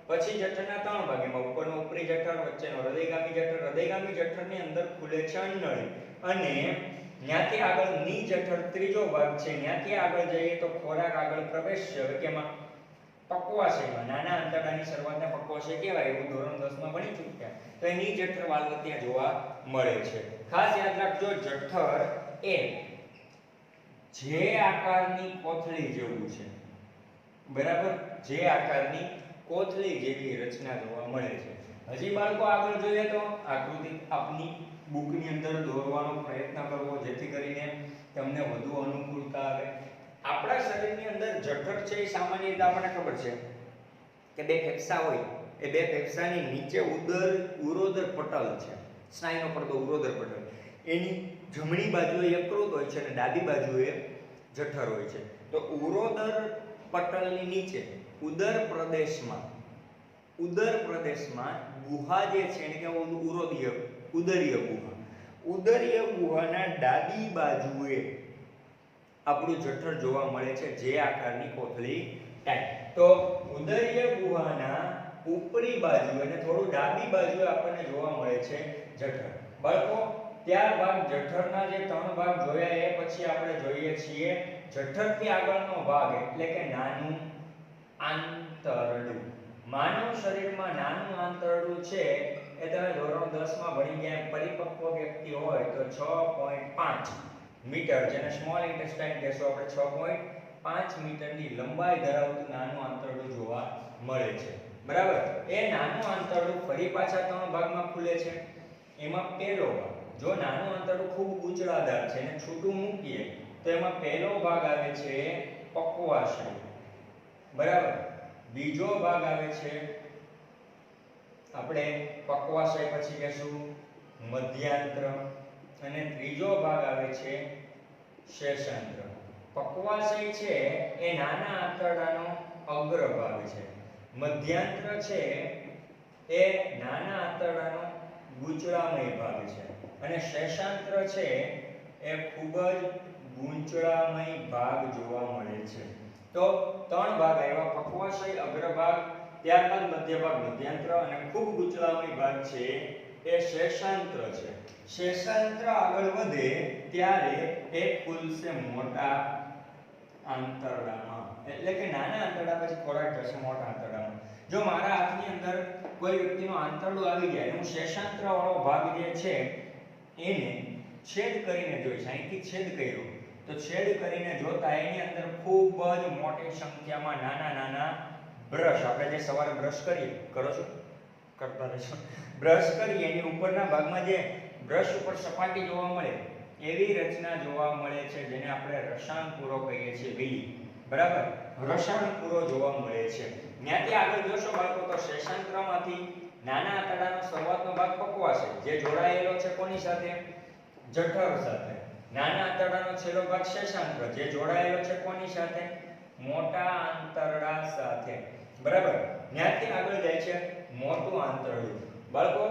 પછી જઠરના 3 ભાગ, એમાં ઉપરનો ઉપરી જઠર, વચ્ચેનો હૃદયગામી જઠર. હૃદયગામી જઠરની અંદર ખુલે છે અન્નનળી, અને ત્યાંથી આગળ ની જઠર ત્રીજો ભાગ છે. ત્યાંથી આગળ જઈએ તો ખોરાક આગળ પ્રવેશશે. હવે કેમાં? પક્વાશયમાં. નાના આંતરડાની શરૂઆતને પક્વાશય કહેવાય, એવું ધોરણ 10 માં ભણી ચૂક્યા. તો એ ની જઠર વાલ્વ ત્યાં જોવા મળે છે. ખાસ યાદ રાખજો, જઠર એ જે આકારની કોથળી જેવું છે, બરાબર? જે આકારની કોથળી જેવી રચના જોવા મળે છે. હજી બાળકો આગળ જોઈએ તો આકૃતિ આપની બુકની અંદર દોરવાનો પ્રયત્ન કરવો જેથી કરીને તમને વધુ અનુકૂળતા આવે. આપણા શરીરની અંદર જઠર છે એ સામાન્ય રીતે આપણને ખબર છે કે 2 ફેફસા હોય, એ 2 ફેફસાની નીચે ઉરોદર પટલ છે, સ્નાયુનો પડદો ઉરોદર પટલ. એની જમણી બાજુએ યકૃત હોય છે અને ડાબી બાજુએ જઠર હોય છે. તો ઉરોદર પટલની નીચે ઉદર પ્રદેશમાં ગુહા જે છે એને કહેવાય ઉદરીય ગુહા. ઉદરીય ગુહાના ડાબી બાજુએ આપણું જઠર જોવા મળે છે, જે આકારની કોથળી ટાઈપ. તો ઉદરીય ગુહાના ઉપરી બાજુ અને થોડું ડાબી બાજુએ આપણને જોવા મળે છે જઠર. બાળકો, ત્યારબાદ જઠરના જે 3 ભાગ જોયા એ પછી આપણે જોઈએ છીએ જઠરથી આગળનો ભાગ એટલે કે નાનું આંતરડું. માનવ શરીરમાં નાનું આંતરડું છે એ તમે ધોરણ 10 માં ભણી ગયા. પરિપક્વ વ્યક્તિ હોય તો 6.5 મીટર, જેને સ્મોલ ઇન્ટેસ્ટાઇન કહેશું આપણે, 6.5 મીટરની લંબાઈ ધરાવતું નાનું આંતરડું જોવા મળે છે. બરાબર. એ નાનું આંતરડું ફરી પાછા 3 ભાગમાં ખુલે છે. એમાં પહેલો ભાગ, જો નાનું આંતરડું ખૂબ ગૂંચળાદાર છે અને છૂટું મૂકીએ તો એમાં પહેલો ભાગ આવે છે પક્વાશય. બરાબર. બીજો ભાગ આવે છે આપણે પક્વાશય પછી કહેશું મધ્યાંત્ર, અને ત્રીજો ભાગ આવે છે શેષાંત્ર. પક્વાશય છે એ નાના આંતરડાનો અગ્રભાગ છે. મધ્યાંત્ર છે એ નાના આંતરડાનો ગૂંચળામય ભાગ છે, અને શેષાંત્ર છે એ ખૂબ જ ગૂંચળામય ભાગ જોવા મળે છે. તો 3 ભાગ આવ્યા: પક્વાશય, અગ્રભાગ, ત્યારબાદ મધ્ય ભાગ મધ્યાંત્ર, અને ખૂબ ગૂંચળામય ભાગ છે એ શેષાંત્ર છે. શેષાંત્ર આગળ વધે ત્યારે એ ખુલશે મોટા આંતરડામાં, એટલે કે નાના આંતરડા પછી ખોરાક જશે મોટા આંતરડામાં. જો મારા હાથની અંદર કોઈ વ્યક્તિનું આંતરડું આવી જાય, હું શેષાંત્ર વાળો ભાગ જે છે એને છેદ કરીને જોઈશ. અહીંથી છેદ કર્યો તો છેદ કરીને જોતા એની અંદર ખૂબ જ મોટી સંખ્યામાં નાના બ્રશ, આપણે જે સવારે બ્રશ કરીએ, કરો છો, કરતા રહેશો, બ્રશ કરીએ એની ઉપરના ભાગમાં જે બ્રશ ઉપર સપાટી જોવા મળે એવી રચના જોવા મળે છે, જેને આપણે રસાયણપૂરો કહીએ છીએ, બીલી. બરાબર. રસાયણપૂરો જોવા મળે છે. ત્યાંથી આગળ જોશો બાળકો તો શેષાંત્રમાંથી નાના આંતરડાનો શરૂઆતનો ભાગ પક્વાશય, જે જોડાયેલો છે કોની સાથે? જઠર સાથે. નાના આંતરડાનો છેલ્લો ભાગ શેષાંત્ર, જે જોડાયેલો છે કોની સાથે? મોટા આંતરડા સાથે. બરાબર. ત્યાંથી આગળ જાય છે મોટું આંતરડું. બાળકો,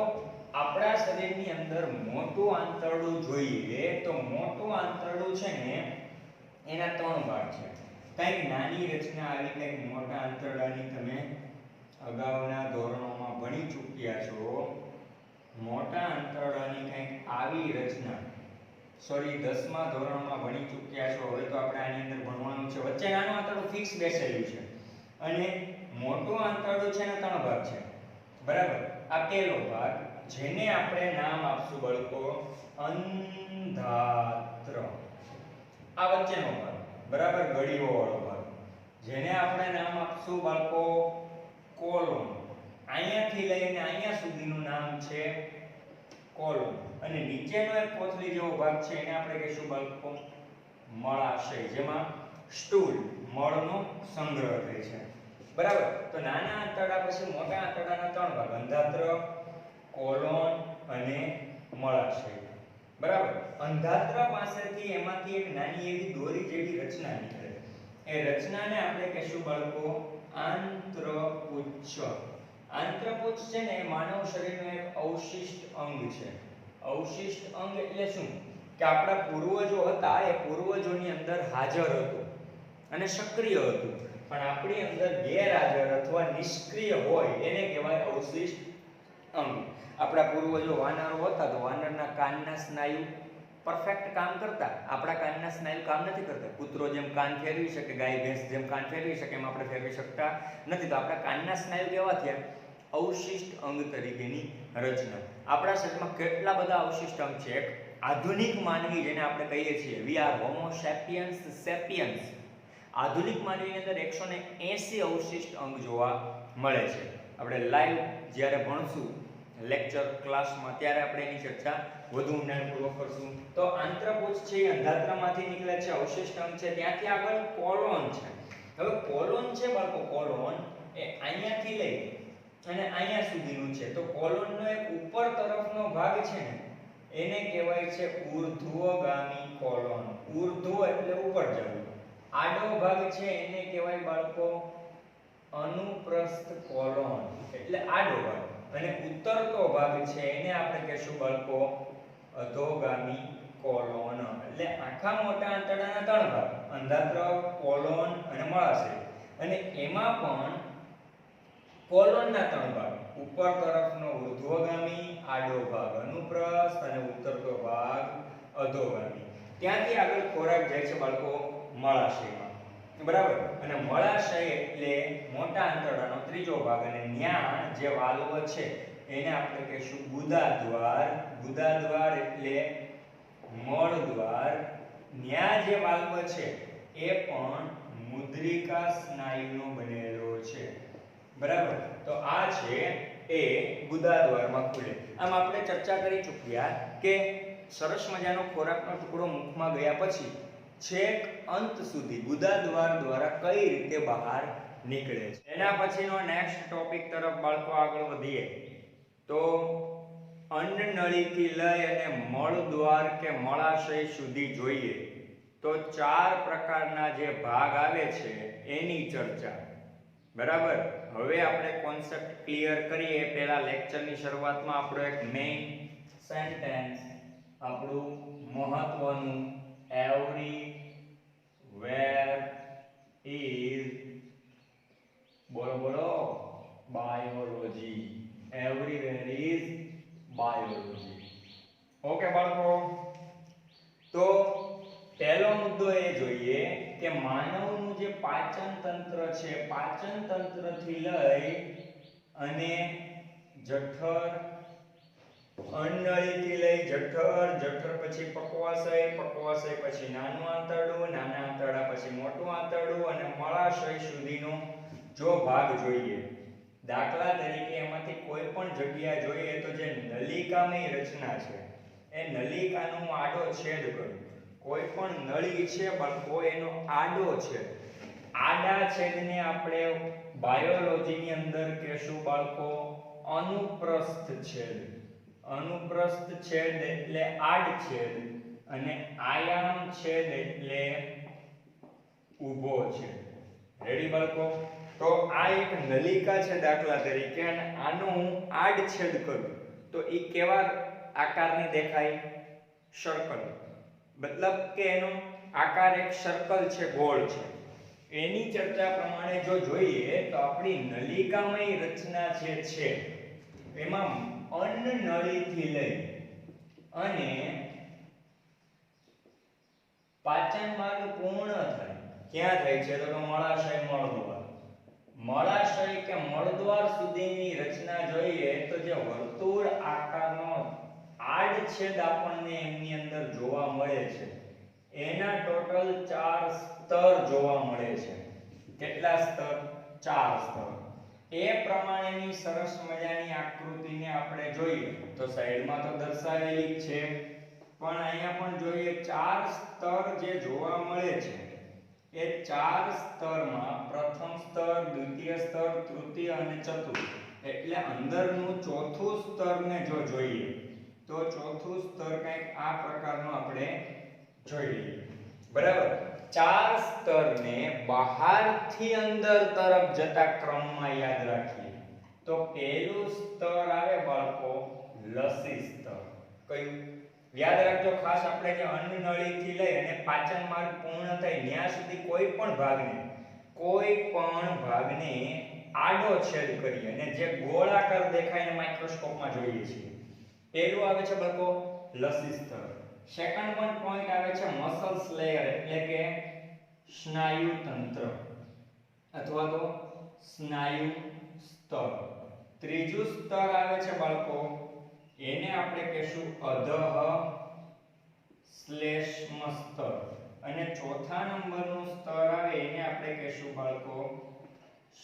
આપણા શરીરની અંદર મોટું આંતરડું જોઈએ તો મોટું આંતરડું છે ને એના 3 ભાગ છે. કંઈક નાની રચના આવી કંઈક મોટા આંતરડાની તમે અગાઉના ધોરણોમાં ભણી ચૂક્યા છો. મોટા આંતરડાની કંઈક આવી રચના 10મા ધોરણમાં ભણી ચૂક્યા છો. હવે તો આપણે આની અંદર ભણવાનું છે. વચ્ચે નાનું આંતરડું ફિક્સ બેસેલું છે અને મોટું આંતરડું છે ને 3 ભાગ છે. બરાબર. આ પહેલો ભાગ, જેને આપણે નામ આપશું બાળકો અંધાત્ર. આ વચ્ચેનો ભાગ, બરાબર, ગળીઓ વાળો ભાગ, જેને આપણે નામ આપશું બાળકો કોલોન. અહીંયાથી લઈને અહીંયા સુધીનું નામ છે કોલોન. અને નીચેનો એક કોથળી જેવો ભાગ છે એને આપણે કહીશું બાળકો મળાશય, જેમાં સ્ટૂલ, મળનો સંગ્રહ થાય છે. બરાબર. તો નાના આંતરડા પછી મોટા આંતરડાના 3 ભાગ: અંધાત્ર, કોલોન અને મળાશય. બરાબર. અંધાત્ર પાસેથી એમાંથી એક નાની એવી દોરી જેવી રચના નીકળે. એ રચનાને આપણે કહીશું બાળકો આંત્રપુચ્છ. આંત્રપુચ્છ છે ને એ માનવ શરીરનું એક અવશિષ્ટ અંગ છે. અવશિષ્ટ અંગ એટલે શું? કે આપણા પૂર્વજો હતા એ પૂર્વજોની અંદર હાજર હતું અને સક્રિય હતું, પણ આપણી અંદર ગેરહાજર અથવા નિષ્ક્રિય હોય એને કહેવાય અવશિષ્ટ અંગ. આપણા પૂર્વજો વાનરો હતા તો વાનરના કાનના સ્નાયુ પરફેક્ટ કામ કરતા. આપણા કાનના સ્નાયુ કામ નથી કરતા. કૂતરો જેમ કાન ફેરવી શકે, ગાય ભેંસ જેમ કાન ફેરવી શકે એમ આપણે ફેરવી શકતા નથી. તો આપણા કાનના સ્નાયુ કેવા થયા? અવશિષ્ટ અંગ તરીકેની રચના. આપણા શરીરમાં કેટલા બધા અવશિષ્ટ અંગ છે. એક આધુનિક માનવી જેને આપણે કહીએ છીએ વી આર હોમો સેપિયન્સ સેપિયન્સ. આધુનિક માનવીની અંદર 180 અવશિષ્ટ અંગ જોવા મળે છે. આપણે લાઈવ જ્યારે ભણશું લેક્ચર ક્લાસમાં ત્યારે આપણે એની ચર્ચા વધુ ઊંડાણપૂર્વક કરશું. તો આંત્રપુચ્છ છે એ અંધાત્રમાંથી નીકળે છે, અવશિષ્ટ અંગ છે. ત્યાંથી આગળ કોલોન છે. હવે કોલોન છે બાળકો, કોલોન એ અહીંયાથી લઈ અને અહીંયા સુધીનું છે. તો કોલોનનો એક ઉપર તરફનો ભાગ છે ને એને કહેવાય છે ઉર્ધ્વગામી કોલોન. ઉર્ધ્વ એટલે ઉપર જવું, આડો ભાગ છે એને કહેવાય બાળકો અનુપ્રસ્થ કોલોન એટલે આડો ભાગ, અને ઉત્તરતો ભાગ છે એને આપણે કહેશું બાળકો અધોગામી કોલોન. એટલે આખા મોટા આંતરડાના ત્રણ ભાગ, અંધાત્ર, કોલોન અને મળાશય, અને એમાં પણ કોલોનના ત્રણ ભાગ, ઉપર તરફનો ઉર્ધ્વગામી, આડો ભાગ અનુપ્રસ્થ અને ઉત્તરતો ભાગ અધોગામી. ત્યાંથી આગળ ખોરાક જાય છે બાળકો મળાશયમાં, બરાબર. અને મળાશય એટલે મોટા આંતરડાનો ત્રીજો ભાગ, અને ન્યા જે વાલ્વ છે એને આપણે કહીશું ગુદાદ્વાર. ગુદાદ્વાર એટલે મળદ્વાર. ન્યા જે વાલ્વ છે એ પણ મુદ્રિકા સ્નાયુનો બનેલો છે, બરાબર. તો આ છે એ ગુદાદ્વારમાં ખુલે. આમ આપણે ચર્ચા કરી ચૂક્યા કે સરસ મજાનો ખોરાકનો ટુકડો મુખમાં ગયા પછી છેક અંત સુધી ગુદાદ્વાર દ્વારા કઈ રીતે બહાર નીકળે છે. એના પછીનો નેક્સ્ટ ટોપિક તરફ બાળકો આગળ વધીએ તો અન્નનળીથી લઈ અને મળદ્વાર કે મળાશય સુધી જોઈએ તો 4 પ્રકારના જે ભાગ આવે છે એની ચર્ચા, બરાબર. હવે આપણે કોન્સેપ્ટ ક્લિયર કરીએ પહેલા લેક્ચરની શરૂઆતમાં આપણો એક મેઇન સેન્ટેન્સ, આપણું મહત્વનું એવરીવેર ઇઝ બોલો biology. Everywhere is biology. Okay બાળકો, તો પહેલો મુદ્દો એ જોઈએ કે માનવનું જે પાચન તંત્ર છે, પાચન તંત્રથી લઈ અને જઠર, અન્નનળીથી લઈ જઠર, જઠર પછી પક્વાશય, પક્વાશય પછી નાનું આંતરડું, નાના આંતરડા પછી મોટું આંતરડું, અને મળાશય સુધીનો જો ભાગ જોઈએ, દાખલા તરીકે એમાંથી કોઈ પણ જગ્યા જોઈએ તો જે નલિકાની રચના છે એ નલિકાનો આડો છેદ કરો. કોઈ પણ નળી છે બાળકો એનો આડો છેદ, આડા છેદને આપણે બાયોલોજીની અંદર કહેશું બાળકો અનુપ્રસ્થ છેદ. અનુપ્રસ્થ છેદ એટલે આડછેદ, અને આયામ છેદ એટલે ઊભો છેદ. રેડી બાળકો? તો આ એક નલિકા છે દાખલા તરીકે, અને આનો હું આડછેદ કરું તો એ કેવા આકારની દેખાય? સર્કલ. મતલબ કે એનો આકાર એક સર્કલ છે, ગોળ છે. એની ચર્ચા પ્રમાણે જો જોઈએ તો આપણી નલિકામય રચના જે છે એમાં અન્નનળીથી લઈ અને પાચન માર્ગ પૂર્ણ થાય ક્યાં થાય છે તો મળાશય, મળદ્વાર. મળાશય કે મળદ્વાર સુધીની રચના જોઈએ તો જે વર્તુળ આકારનો આડછેદ આપણને એમની અંદર જોવા મળે છે એના ટોટલ 4 સ્તર જોવા મળે છે. કેટલા સ્તર? 4 સ્તર. એ પ્રમાણેની સરસ મજાની આકૃતિને આપણે જોઈએ તો સાઈડમાં તો દર્શાવેલી છે, પણ અહીંયા પણ જોઈએ 4 સ્તર જે જોવા મળે છે એ 4 સ્તરમાં પ્રથમ સ્તર, દ્વિતીય સ્તર, તૃતીય અને ચતુર્થ, એટલે અંદરનું ચોથું સ્તરને જો જોઈએ તો ચોથું સ્તર કંઈક આ પ્રકારનું આપણે જોઈ લઈએ, બરાબર. 4 સ્તરને બહારથી અંદર તરફ જતા ક્રમમાં યાદ રાખીએ તો પહેલું સ્તર આવે બાળકો લસી સ્તર. કયું? યાદ રાખજો ખાસ, આપણે જે અન્નનળીથી લઈ અને પાચન માર્ગ પૂર્ણ થાય ત્યાં સુધી કોઈ પણ ભાગને આડો છેદ કરીએ અને જે ગોળાકાર દેખાય એને માઇક્રોસ્કોપમાં જોઈએ છીએ. પહેલું આવે છે બાળકો લસી સ્તર. સેકન્ડ વન પોઈન્ટ આવે છે મસલ્સ લેયર એટલે કે સ્નાયુ તંત્ર અથવા તો સ્નાયુ સ્તર. ત્રીજું સ્તર આવે છે બાળકો, એને આપણે કહેશું અધઃ શ્લેષ્મ સ્તર, અને ચોથા નંબરનું સ્તર આવે એને આપણે કહેશું બાળકો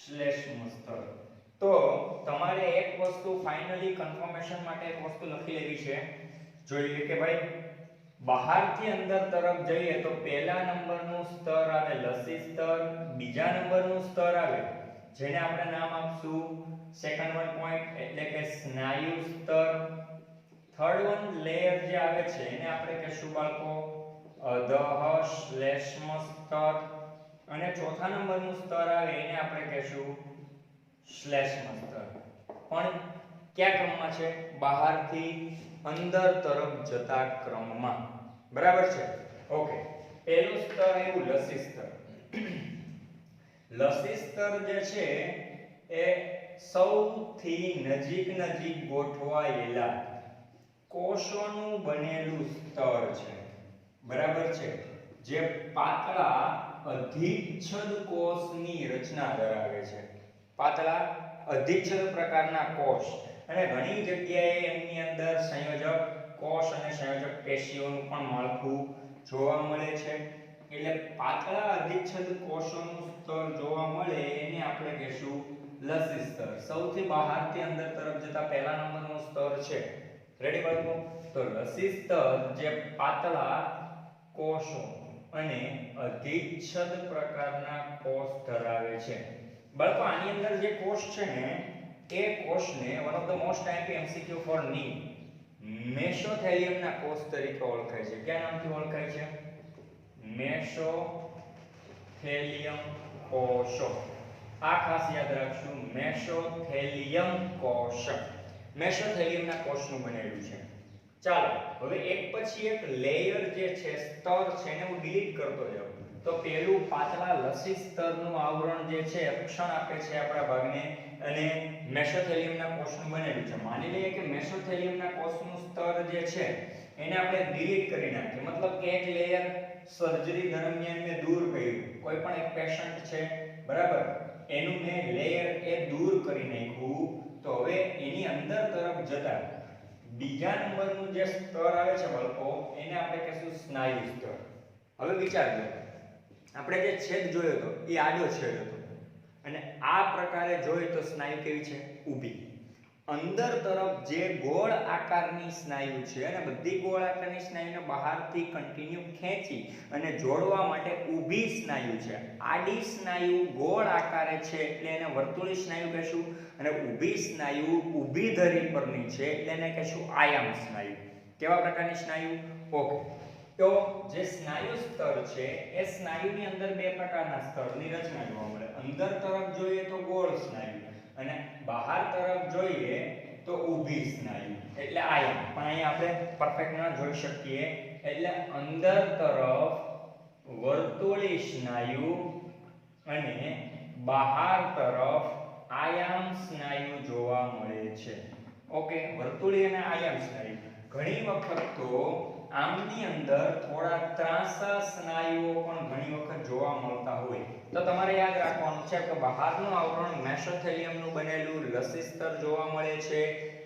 શ્લેષ્મ સ્તર. તો તમારે એક વસ્તુ ફાઇનલી કન્ફર્મેશન માટે એક વસ્તુ લખી લેવી છે. જોઈ લે કે ભાઈ બહારથી અંદર તરફ જઈએ તો પહેલા નંબરનું સ્તર આવે લસી સ્તર, બીજા નંબરનું સ્તર આવે જેને આપણે નામ આપશું સેકન્ડ વન પોઈન્ટ એટલે કે સ્નાયુ સ્તર, થર્ડ વન લેયર જે આવે છે એને આપણે કહેશું બાળકો અધઃ શ્લેષ્મ સ્તર, અને ચોથા નંબરનું સ્તર આવે એને આપણે કહેશું શ્લેષ્મ સ્તર. પણ કયા ક્રમમાં છે? બહારથી અંદર તરફ જતા ક્રમમાં. બરાબર છે? ઓકે. પહેલું સ્તર આવ્યું લસી સ્તર. લસી સ્તર જે છે એ સૌથી નજીક ગોઠવાયેલા કોષોનું બનેલું સ્તર છે. બરાબર છે? જે પાતળા અધિચ્છદ કોષની રચના ધરાવે છે. પાતળા અધિચ્છદ પ્રકારના કોષ, અને ઘણી જગ્યાએ એમની અંદર સંયોજક કોષ અને સંયોજક પેશીઓનું પણ માળખું જોવા મળે છે. એટલે પાતળા અધિચ્છદ કોષોનું સ્તર જોવા મળે એને આપણે કહેશું લસી સ્તર. સૌથી બહારથી અંદર તરફ જતા પહેલા નંબરનું સ્તર છે. રેડી બાળકો? તો લસી સ્તર જે પાતળા કોષો અને અધિચ્છદ પ્રકારના કોષ ધરાવે છે. બાળકો આની અંદર જે કોષ છે ને એ કોષને one of the most typical MCQ for ની મેસોથેલિયમના કોષ તરીકે ઓળખાય છે. કયા નામથી ઓળખાય છે? મેસોથેલિયમ કોષો. આ ખાસ યાદ રાખશું, મેસોથેલિયમ કોષ. મેસોથેલિયમના કોષનું બનેલું છે. ચાલો હવે એક પછી એક લેયર જે છે, સ્તર છે, એને હું ડિલીટ કરતો જાઉં. તો પહેલું પાતળા લસી સ્તરનું આવરણ જે છે રક્ષણ આપે છે આપણા ભાગને, અને મેસોથેલિયમના કોષનું બનેલું છે. માની લઈએ કે મેસોથેલિયમના કોષનું સ્તર જે છે એને આપણે ડિલીટ કરી નાખીએ. મતલબ કે એક લેયર સર્જરી દરમિયાન મેં દૂર કર્યું. કોઈ પણ એક પેશન્ટ છે, બરાબર, એનું મેં લેયર એ દૂર કરી નાખ્યું. તો હવે એની અંદર તરફ જતા બીજા નંબરનું જે સ્તર આવે છે બાળકો, એને આપણે કહીશું સ્નાયુ સ્તર. હવે વિચારજો, આપણે જે છેદ જોયો હતો એ આડો છેદ હતો, અને આ પ્રકારે જોઈએ તો સ્નાયુ કેવી છે? ઊભી. અંદર તરફ જે ગોળ આકારની સ્નાયુ છે, અને બધી ગોળ આકારની સ્નાયુને બહારથી કન્ટિન્યુ ખેંચી અને જોડવા માટે ઊભી સ્નાયુ છે. આડી સ્નાયુ ગોળ આકારે છે એટલે એને વર્તુળી સ્નાયુ કહેશું, અને ઊભી સ્નાયુ ઊભી ધરી પરની છે એટલે એને કહેશું આયામ સ્નાયુ. કેવા પ્રકારની સ્નાયુ? ઓકે. તો જે સ્નાયુ સ્તર છે એ સ્નાયુની અંદર બે પ્રકારના સ્તરની રચના જોવા મળે. અંદર તરફ જોઈએ તો ગોળ સ્નાયુ, અને બહાર તરફ જોઈએ તો ઊભી સ્નાયુ એટલે આયામ. પણ અહીંયા આપણે પરફેક્ટ ન જોઈ શકીએ, એટલે અંદર તરફ વર્તુળી સ્નાયુ અને બહાર તરફ આયામ સ્નાયુ જોવા મળે છે. ઓકે, વર્તુળી અને આયામ સ્નાયુ. ઘણી વખત તો આમની અંદર થોડા ત્રાંસા સ્નાયુઓ પણ ઘણી વખત જોવા મળતા હોય. તો તમારે યાદ રાખવાનું છે કે બહારનું આવરણ મેસોથેલિયમનું બનેલું લસી સ્તર જોવા મળે છે.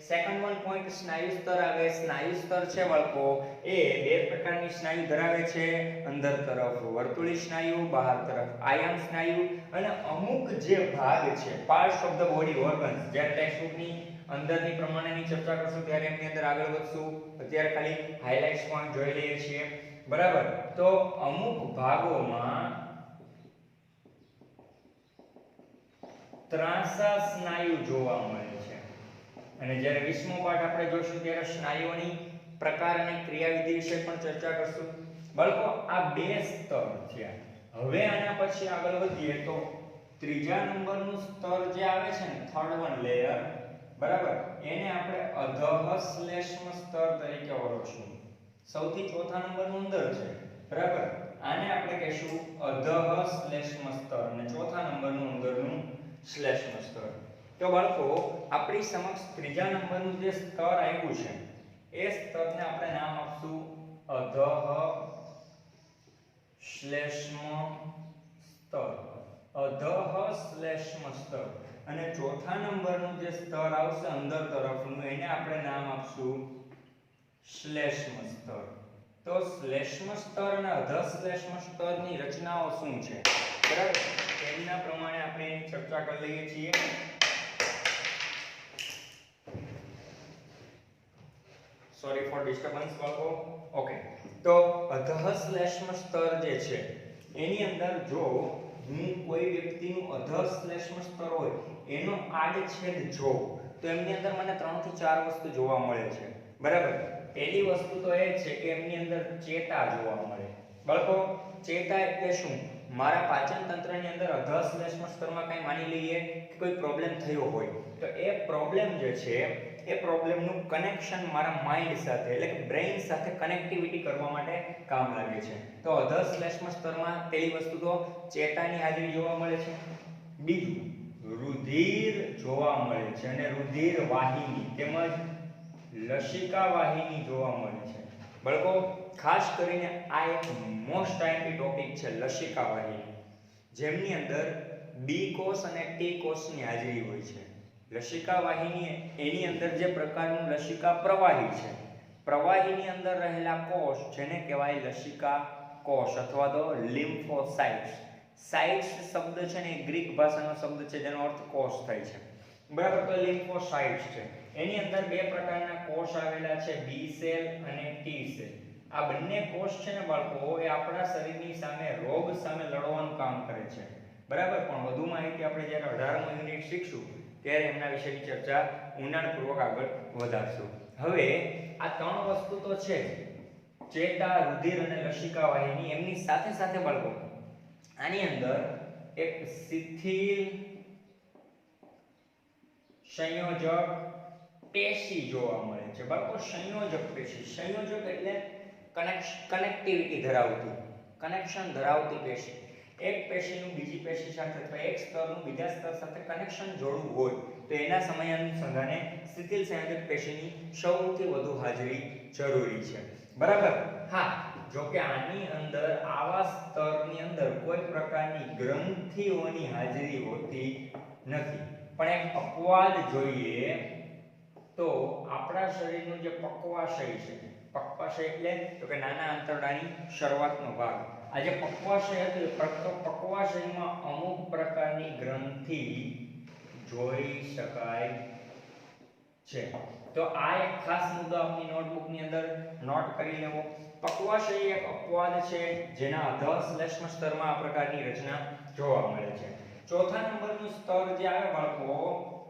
સેકન્ડ વન પોઈન્ટ સ્નાયુ સ્તર આવે. સ્નાયુ સ્તર છે બાળકો એ બે પ્રકારની સ્નાયુ ધરાવે છે. અંદર તરફ વર્તુળી સ્નાયુ, બહાર તરફ આયામ સ્નાયુ. અને અમુક જે ભાગ છે, parts of the body organs, જ્યારે ટેક્સ્ટબુકની અંદરની પ્રમાણેની ચર્ચા કરશું ત્યારે એમની અંદર આગળ વધશું. અત્યારે ખાલી હાઇલાઇટ્સ પણ જોઈ લઈએ છીએ. બરાબર? તો અમુક ભાગોમાં ત્રાંસા સ્નાયુ જોવા મળે છે, અને જ્યારે 20મો પાઠ આપણે જોશું ત્યારે સ્નાયુઓની પ્રકાર અને ક્રિયાવિધિ વિશે પણ ચર્ચા કરશું. બાળકો આ બે સ્તર છે. હવે આના પછી આગળ વધીએ તો ત્રીજા નંબરનું સ્તર જે આવે છે ને, થર્ડ વન લેયર, બરાબર, એને આપણે અધઃ શ્લેષ્મ સ્તર તરીકે ઓળખશું. સૌથી ચોથા નંબરનું અંદર છે, બરાબર, આને આપણે કહીશું અધઃ શ્લેષ્મ સ્તર, અને ચોથા નંબરનું અંદરનું શ્લેષ્મ સ્તર. તો બાળકો આપણી સમક્ષ ત્રીજા નંબરનું જે સ્તર આવ્યું છે એ સ્તરને આપણે નામ આપશું અધઃ શ્લેષ્મ સ્તર. અધઃ શ્લેષ્મ સ્તર. અને ચોથા નંબરનું જે સ્તર આવશે અંદર તરફનું, એને આપણે નામ આપશું શ્લેષ્મ સ્તર. તો શ્લેષ્મ સ્તર અને અધઃ શ્લેષ્મ સ્તરની રચનાઓ શું છે, બરાબર, એના પ્રમાણે આપણે એની ચર્ચા કરી લઈએ છીએ. સોરી ફોર ડિસ્ટર્બન્સ બાળકો. ઓકે, તો અધઃ શ્લેષ્મ સ્તર જે છે એની અંદર જો હું કોઈ વ્યક્તિનું અધઃ શ્લેષ્મ સ્તર હોય એનો આડછેદ જોઉં તો એમની અંદર મને 3 થી 4 વસ્તુ જોવા મળે છે. બરાબર. પહેલી વસ્તુ તો એ છે કે એમની અંદર ચેતા જોવા મળે. બાળકો, ચેતા એટલે શું? મારા પાચન તંત્રની અંદર અધશ્લેષ્મ સ્તરમાં કંઈ માની લઈએ કે કોઈ પ્રોબ્લેમ થયો હોય, તો એ પ્રોબ્લેમ જે છે એ પ્રોબ્લેમનું કનેક્શન મારા માઇન્ડ સાથે એટલે કે બ્રેઇન સાથે કનેક્ટિવિટી કરવા માટે કામ લાગે છે. તો અધશ્લેષ્મ સ્તરમાં પહેલી વસ્તુ તો ચેતાની હાજરી જોવા મળે છે. બીજું, રુધિર જોવા મળે છે અને રુધિર વાહિની તેમજ લસિકા વાહિની જોવા મળે છે. બાળકો, ખાસ કરીને આ એક મોસ્ટ આઈએમપી ટોપિક છે, લસિકા વાહિની, જેમની અંદર બી કોષ અને ટી કોષની હાજરી હોય છે. લસિકા વાહિની એની અંદર જે પ્રકારનું લસિકા પ્રવાહી છે, પ્રવાહીની અંદર રહેલા કોષ જેને કહેવાય લસિકા કોષ અથવા તો લિમ્ફોસાઇટ્સ. સાઇટ્સ શબ્દ છે ને એ ગ્રીક ભાષાનો શબ્દ છે જેનો અર્થ કોષ થાય છે. બરાબર. તો લિમ્ફોસાઇટ્સ છે, એની અંદર બે પ્રકારના કોષ આવેલા છે, બી સેલ અને ટી સેલ. આ બંને કોષ છે ને બાળકો, એ આપણા શરીરની સામે રોગ સામે લડવાનું કામ કરે છે. બરાબર. પણ વધુ માહિતી આપણે જ્યારે 18મો યુનિટ શીખશું ત્યારે એમના વિશેની ચર્ચા ઊંડાણપૂર્વક આગળ વધારશું. હવે આ ત્રણ વસ્તુ તો છે, ચેતા, રુધિર અને લસિકા વાહિની. એમની સાથે સાથે બાળકો આની અંદર એક શિથિલ સંયોજક પેશી જોવા મળે છે. બાળકો, સંયોજક પેશી, સંયોજક એટલે કનેક્ટિવિટી ધરાવતી, કનેક્શન ધરાવતી પેશી. એક પેશીનું બીજી પેશી સાથે અથવા એક સ્તરનું બીજા સ્તર સાથે કનેક્શન જોડવું હોય તો એના સમય અનુસંધાને શિથિલ સંયોજક પેશીની સૌથી વધુ હાજરી જરૂરી છે. બરાબર. હા, જો કે આની અંદર આવા સ્તરની અંદર કોઈ પ્રકારની ગ્રંથિઓની હાજરી હોતી નથી. પણ એક અપવાદ જોઈએ તો આપણા શરીરનું જે પક્વાશય છે, પક્વાશય એટલે તો કે નાના આંતરડાની શરૂઆતનો ભાગ. આ જે પક્વાશય હતું, પક્વાશયમાં અમુક પ્રકારની ગ્રંથિ જોઈ શકાય છે. તો આ એક ખાસ મુદ્દો આપની નોટબુકની અંદર નોટ કરી લેવો. પક્વાશય એક અપવાદ છે જેના અધશ્લેષ્મ સ્તરમાં આ પ્રકારની રચના જોવા મળે છે. ચોથા નંબરનું સ્તર જે આવે બાળકો,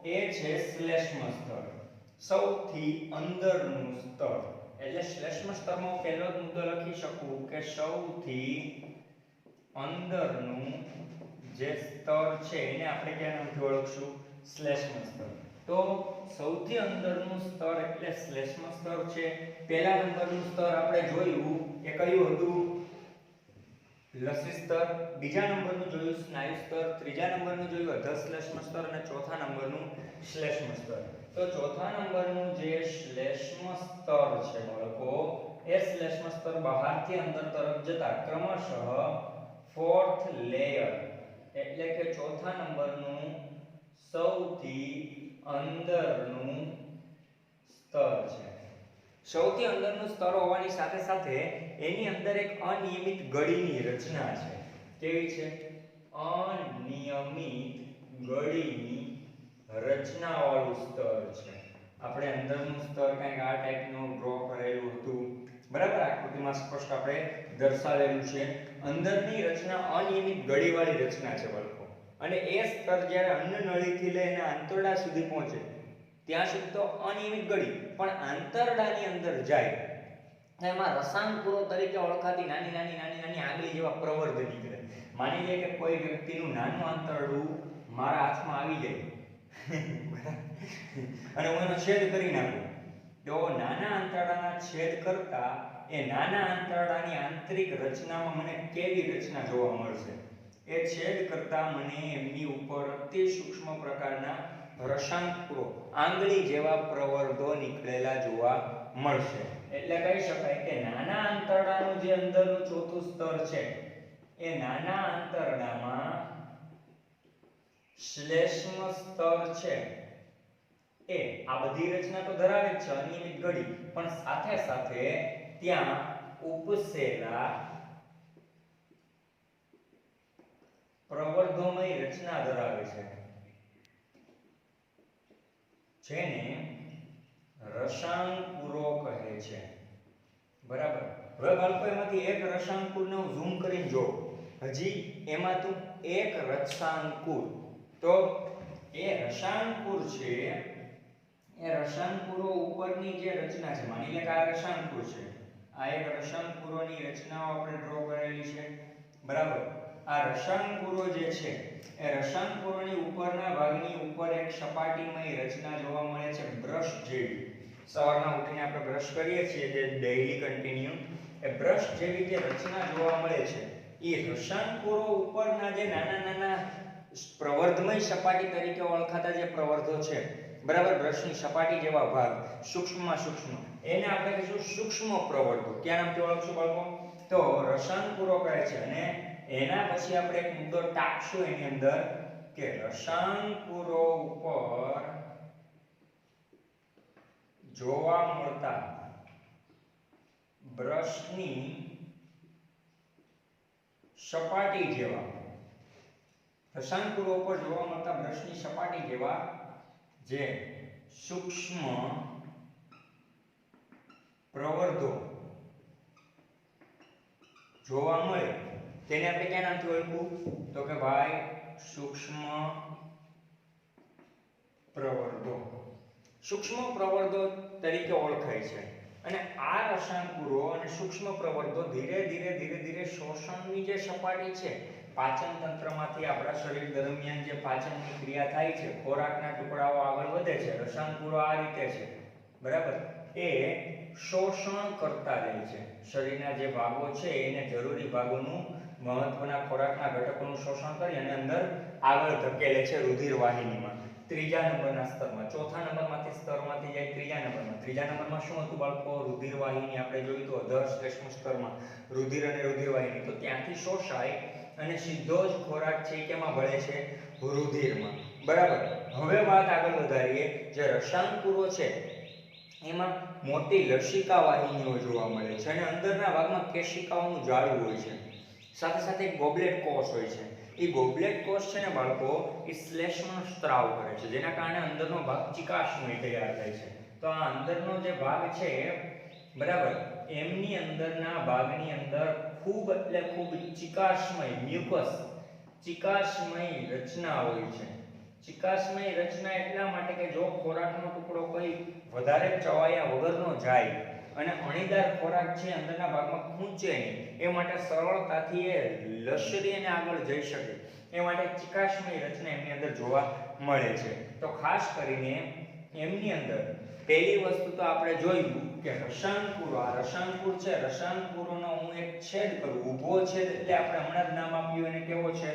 એ છે શ્લેષ્મ સ્તર, સૌથી અંદરનું સ્તર. એટલે શ્લેષ્મ સ્તરમાં પહેલો જ મુદ્દો લખી શકું કે સૌથી અંદરનું જે સ્તર છે એને આપણે કયા નામથી ઓળખશું? શ્લેષ્મ સ્તર. તો સૌથી અંદરનું સ્તર એટલે શ્લેષ્મ સ્તર છે. પહેલા નંબરનું સ્તર આપણે જોયું એ કયું હતું? લસિત સ્તર. બીજા નંબરનું જોયું સ્નાયુ સ્તર. ત્રીજા નંબરનું જોયું અધશ્લેષ્મ સ્તર અને ચોથા નંબરનું શ્લેષ્મ સ્તર. તો ચોથા નંબરનું જે શ્લેષ્મ સ્તર છે બાળકો, એ શ્લેષ્મ સ્તર બહારથી અંદર તરફ જતા ક્રમશઃ ફોર્થ લેયર એટલે કે ચોથા નંબરનું સૌથી અંદરનું સ્તર છે. સૌથી અંદરનું સ્તર હોવાની સાથે સાથે એની અંદર એક અનિયમિત ગળીની રચના છે. કેવી છે? અનિયમિત ગળીની રચનાવાળું સ્તર છે. આપણે અંદરનું સ્તર કંઈક આ ટાઈપનું ડ્રો કરેલું હતું. બરાબર. આકૃતિમાં સ્પષ્ટ આપણે દર્શાવેલું છે. અંદરની રચના અનિયમિત ગળીવાળી રચના છે બાળકો. અને એ સ્તર જ્યારે અન્નનળીથી લઈને આંતરડા સુધી પહોંચે ત્યાં સુધી તો અનિયમિત ગળી, પણ આંતરડાની અંદર જાય એમાં રસાંકુરો તરીકે ઓળખાતી નાની નાની નાની નાની આંગળી જેવા પ્રવર્ધ નીકળે. માની લે કે કોઈ વ્યક્તિનું નાનું આંતરડું મારા હાથમાં આવી જાય અને હું એનો છેદ કરી નાખું, તો નાના આંતરડાના છેદ કરતા એ નાના આંતરડાની આંતરિક રચનામાં મને કેવી રચના જોવા મળશે? એ છેદ કરતા મને એમની ઉપર અતિ સૂક્ષ્મ પ્રકારના રસાંકુરો, આંગળી જેવા પ્રવર્ધો નીકળેલા જોવા મળશે. એટલે કહી શકાય કે નાના આંતરડાનું જે અંદરનું ચોથું સ્તર છે એ નાના આંતરડામાં શ્લેષ્મ સ્તર છે એ આ બધી રચના તો ધરાવે જ છે, અનિયમિત ગળી, પણ સાથે સાથે ત્યાં ઉપસેલા પ્રવર્ધોમય રચના ધરાવે છે જેને રસાંકુરો કહે છે. બરાબર. હવે બાળકો એમાંથી એક રસાંકુરને હું ઝૂમ કરીને જો, હજી એમાંથી એક રસાંકુર, તો એ રસાંકુર છે એ રસાયણકુરો ઉપરની જે રચના છે, માની લે કે આ રસાયણકુર છે, આ એક રસાયણકુરોની રચનાઓ આપણે ડ્રો કરેલી છે, બરાબર. આ રસાયણકુરો જે છે એ રસાયણકુરોની ઉપરના ભાગની ઉપર એક સપાટીમય રચના જોવા મળે છે, બ્રશ જેવી. સવારના ઉઠીને આપણે બ્રશ કરીએ છીએ જે ડેઈલી કન્ટિન્યુ, એ બ્રશ જેવી જે રચના જોવા મળે છે એ રસાયણકુરો ઉપરના જે નાના નાના પ્રવર્ધમય સપાટી તરીકે ઓળખાતા જે પ્રવર્ધો છે, બરાબર, બ્રશની સપાટી જેવા ભાગ, સૂક્ષ્મમાં સૂક્ષ્મ, એને આપણે કહીશું સૂક્ષ્મ પ્રવર્ધો. ક્યાં નામથી ઓળખશું બાળકો? તો રસાયણકુરો કહે છે. અને એના પછી આપણે એક મુદ્દો ટાંકશું એની અંદર કે રસાયણકુરો ઉપર જોવા મળતા બ્રશની સપાટી જેવા, રસાયણકુરો ઉપર જોવા મળતા બ્રશની સપાટી જેવા જે સૂક્ષ્મ પ્રવર્ધો જોવા મળે તેને આપણે ક્યાં નામથી ઓળખવું? તો કે ભાઈ સૂક્ષ્મ પ્રવર્ધો. સૂક્ષ્મ પ્રવર્ધો તરીકે ઓળખાય છે. અને આ રસાયણકુરો અને સૂક્ષ્મ પ્રવર્ધો ધીરે ધીરે શોષણની જે સપાટી છે, પાચન તંત્રમાંથી આપણા શરીર દરમિયાન જે પાચનની ક્રિયા થાય છે, ખોરાકના ટુકડાઓ આગળ વધે છે, રસાયણકુરો આ રીતે છે, બરાબર, એ શોષણ કરતા રહે છે. શરીરના જે ભાગો છે એને જરૂરી ભાગોનું, મહત્વના ખોરાકના ઘટકોનું શોષણ કરી અને અંદર આગળ ધકેલે છે રુધિર વાહિનીમાં, ત્રીજા નંબરના સ્તરમાં. ચોથા નંબરમાંથી સ્તરમાંથી જાય ત્રીજા નંબરમાં. ત્રીજા નંબરમાં શું હતું બાળકો? રુધિર વાહિની. આપણે જોયું તો અધર શ્લેષ્મ સ્તરમાં રુધિર અને રુધિર વાહિની. તો ત્યાંથી શોષાય અને સીધો જ ખોરાક છે કેમાં ભળે છે? રુધિરમાં, બરાબર. હવે વાત આગળ વધારીએ. જે રસાયણકુરો છે એમાં મોટી લસિકા વાહિનીઓ જોવા મળે છે અને અંદરના ભાગમાં કેશિકાઓનું જાળું હોય છે. સાથે સાથે ગોબલેટ કોષ હોય છે. એ ગોબલેટ કોષ છે ને બાળકો, એ શ્લેષ્મનો સ્ત્રાવ કરે છે, જેના કારણે અંદરનો ભાગ ચિકાશમય તૈયાર થાય છે. તો આ અંદરનો જે ભાગ છે, બરાબર, એમની અંદરના ભાગની અંદર ખૂબ એટલે ખૂબ ચિકાશમય મ્યુકસ, ચિકાશમય રચના હોય છે. ચિકાશમય રચના એટલા માટે કે જો ખોરાકનો ટુકડો કોઈ વધારે ચવાયા વગરનો જાય અને અણીદાર ખોરાક છે અંદરના ભાગમાં ખૂંચે નહીં, એ માટે સરળતાથી એ લસરી અને આગળ જઈ શકે, એ માટે ચિકાશમય રચના એમની અંદર જોવા મળે છે. તો ખાસ કરીને એમની અંદર પહેલી વસ્તુ તો આપણે જોયું કે રસાયણકુરો. આ રસાયણકુર છે, રસાયણકુરોનો હું એક છેદ કરું, ઊભો છેદ એટલે આપણે હમણાં જ નામ આપ્યું એને કેવો છે?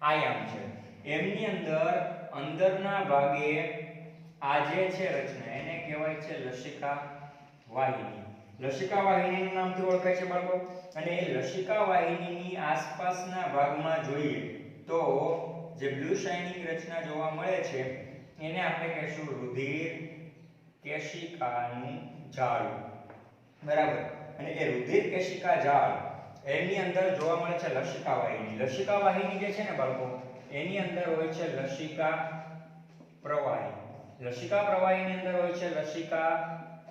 આયામ છે. એમની અંદરના ભાગે આ જે છે રચના એને કહેવાય છે લસિકા વાહિની. લસિકા વાહિનીનું નામથી ઓળખાય છે બાળકો. અને એ લસિકા વાહિનીની આસપાસના ભાગમાં જોઈએ તો જે બ્લુ શાઇનિંગ રચના જોવા મળે છે એને આપણે કહીશું રુધિર કેશિકાનું જાળું, બરાબર. અને એ રુધિર કેશિકા જાળ એની અંદર જોવા મળે છે લસિકા વાહિની. લસિકા વાહિની જે છે ને બાળકો, એની અંદર હોય છે લસિકા પ્રવાહી. લસિકા પ્રવાહીની અંદર હોય છે લસિકા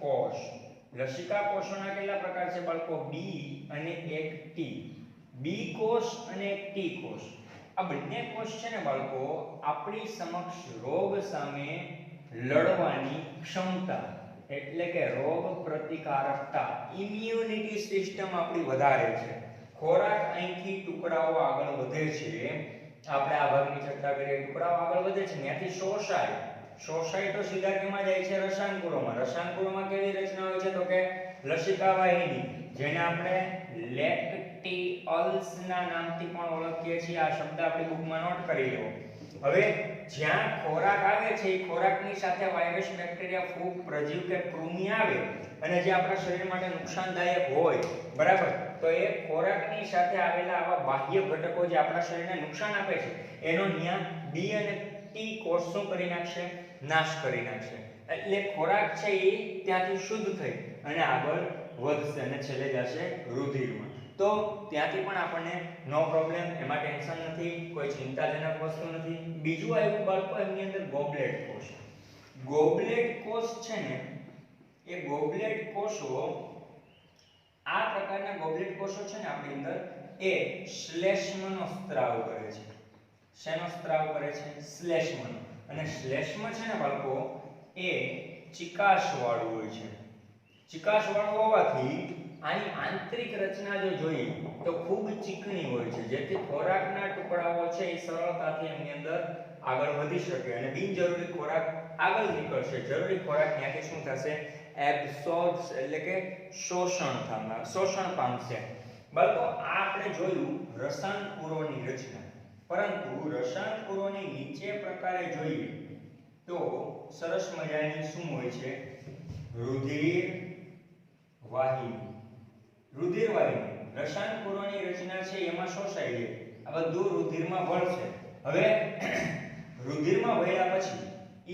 કોષ. લસિકા કોષોના કેટલા પ્રકાર છે બાળકો? બી અને એક ટી. બી કોષ અને એક ટી કોષ. આ બંને કોષ છે ને બાળકો, આપણી સમક્ષ રોગ સામે લડવાની ક્ષમતા, એટલે કે રોગ પ્રતિકારકતા, ઇમ્યુનિટી સિસ્ટમ આપણી વધારે છે. ખોરાક અહીંથી ટુકડાઓ આગળ વધે છે, આપણે આ ભાગની ચર્ચા કરીએ, ટુકડાઓ આગળ વધે છે, ત્યાંથી શોષાય તો સીધા કેમાં જાય છે? રસાયણકુરોમાં. રસાયણકુરોમાં કેવી રચના હોય છે? તો કે લસિકા વાહિની, જેને આપણે લેક્ટિઅલ્સ ના નામથી પણ ઓળખીએ છીએ. આ શબ્દ આપણી બુકમાં નોટ કરી લેવો. હવે જ્યાં ખોરાક આવે છે, એ ખોરાકની સાથે વાયરસ, બેક્ટેરિયા, ફૂગ, પ્રજીવ કે કૃમિ આવે અને જે આપણા શરીર માટે નુકસાનદાયક હોય, બરાબર, તો એ ખોરાકની સાથે આવેલા આવા બાહ્ય ઘટકો જે આપણા શરીરને નુકસાન આપે છે એનો ન્યા બી અને ટી કોષ શું કરી નાખશે? નાશ કરી નાખશે. એટલે ખોરાક છે એ ત્યાંથી શુદ્ધ થઈ અને આગળ વધશે અને છેલ્લે જશે રુધિરમાં. તો ત્યાંથી પણ આપણને નો પ્રોબ્લેમ, એમાં ટેન્શન નથી, કોઈ ચિંતાજનક વસ્તુ નથી. બીજું આવ્યું બાળકો એમની અંદર ગોબલેટ કોષ. ગોબલેટ કોષ છે ને, એ ગોબલેટ કોષો, આ પ્રકારના ગોબલેટ કોષો છે ને આપણી અંદર, એ શ્લેષ્મનો સ્ત્રાવ કરે છે. શેનો સ્ત્રાવ કરે છે? શ્લેષ્મનો. અને શ્લેષ્મ છે ને બાળકો, એ ચિકાસવાળું હોય છે. ચિકાસવાળું હોવાથી આની આંતરિક રચના જો જોઈએ તો ખૂબ ચીકણી હોય છે, જેથી ખોરાકના ટુકડાઓ છે એ સરળતાથી એની અંદર આગળ વધી શકે અને બિનજરૂરી ખોરાક આગળ નીકળશે. જરૂરી ખોરાક ત્યાંથી શું થશે? એબ્સોર્બ્સ એટલે કે શોષણ પામશે. બાળકો આ આપણે જોયું રસાયણ પૂર્વની રચના, પરંતુ રસાયણ પૂર્વની નીચે પ્રકારે જોઈએ તો સરસ મજાની શું હોય છે? રુધિર વાહિની. રુધિર વાહિની રસાયણ પૂર્વની રચના છે, એમાં શોષાય છે. આ બધું રુધિરમાં ભળશે. હવે રુધિરમાં વહ્યા પછી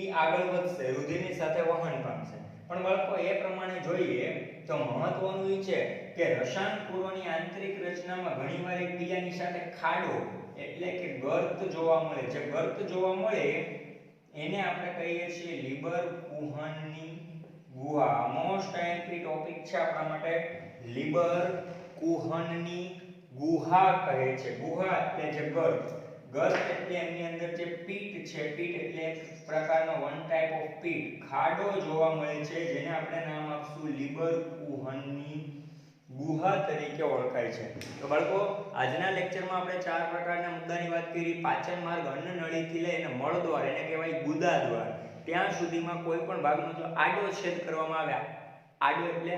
ઈ આગળ વધશે, રુધિરની સાથે વહન પામશે. પણ બાળકો એ પ્રમાણે જોઈએ તો મહત્વનું એ છે કે રસાયણ પૂર્વની આંતરિક રચનામાં ઘણીવાર એકબીજાની સાથે ખાડો એટલે કે ગર્ત જોવા મળે. જે ગર્ત જોવા મળે એને આપણે કહીએ છીએ લીબર કુહનની ગુહા. મોસ્ટ એમ્પી ટોપિક છે આપણા માટે. લીબર કુહનની ગુહા કહે છે. ગુહા એટલે જે ગર્ત. ગર્ત એટલે એની અંદર જે પીટ છે, પીટ એટલે એક પ્રકારનો વન ટાઈપ ઓફ પીટ, ખાડો જોવા મળે છે, જેને આપણે નામ આપશું લીબર કુહનની ગુહા તરીકે ઓળખાય છે. તો બાળકો આજના લેક્ચરમાં આપણે 4 પ્રકારના મુદ્દાની વાત કરી. પાચન માર્ગ, અન્ન નળીથી લઈને મળદ્વાર એને કહેવાય ગુદાદ્વાર, ત્યાં સુધીમાં કોઈ પણ ભાગનો જો આડો છેદ કરવામાં આવે, આડો એટલે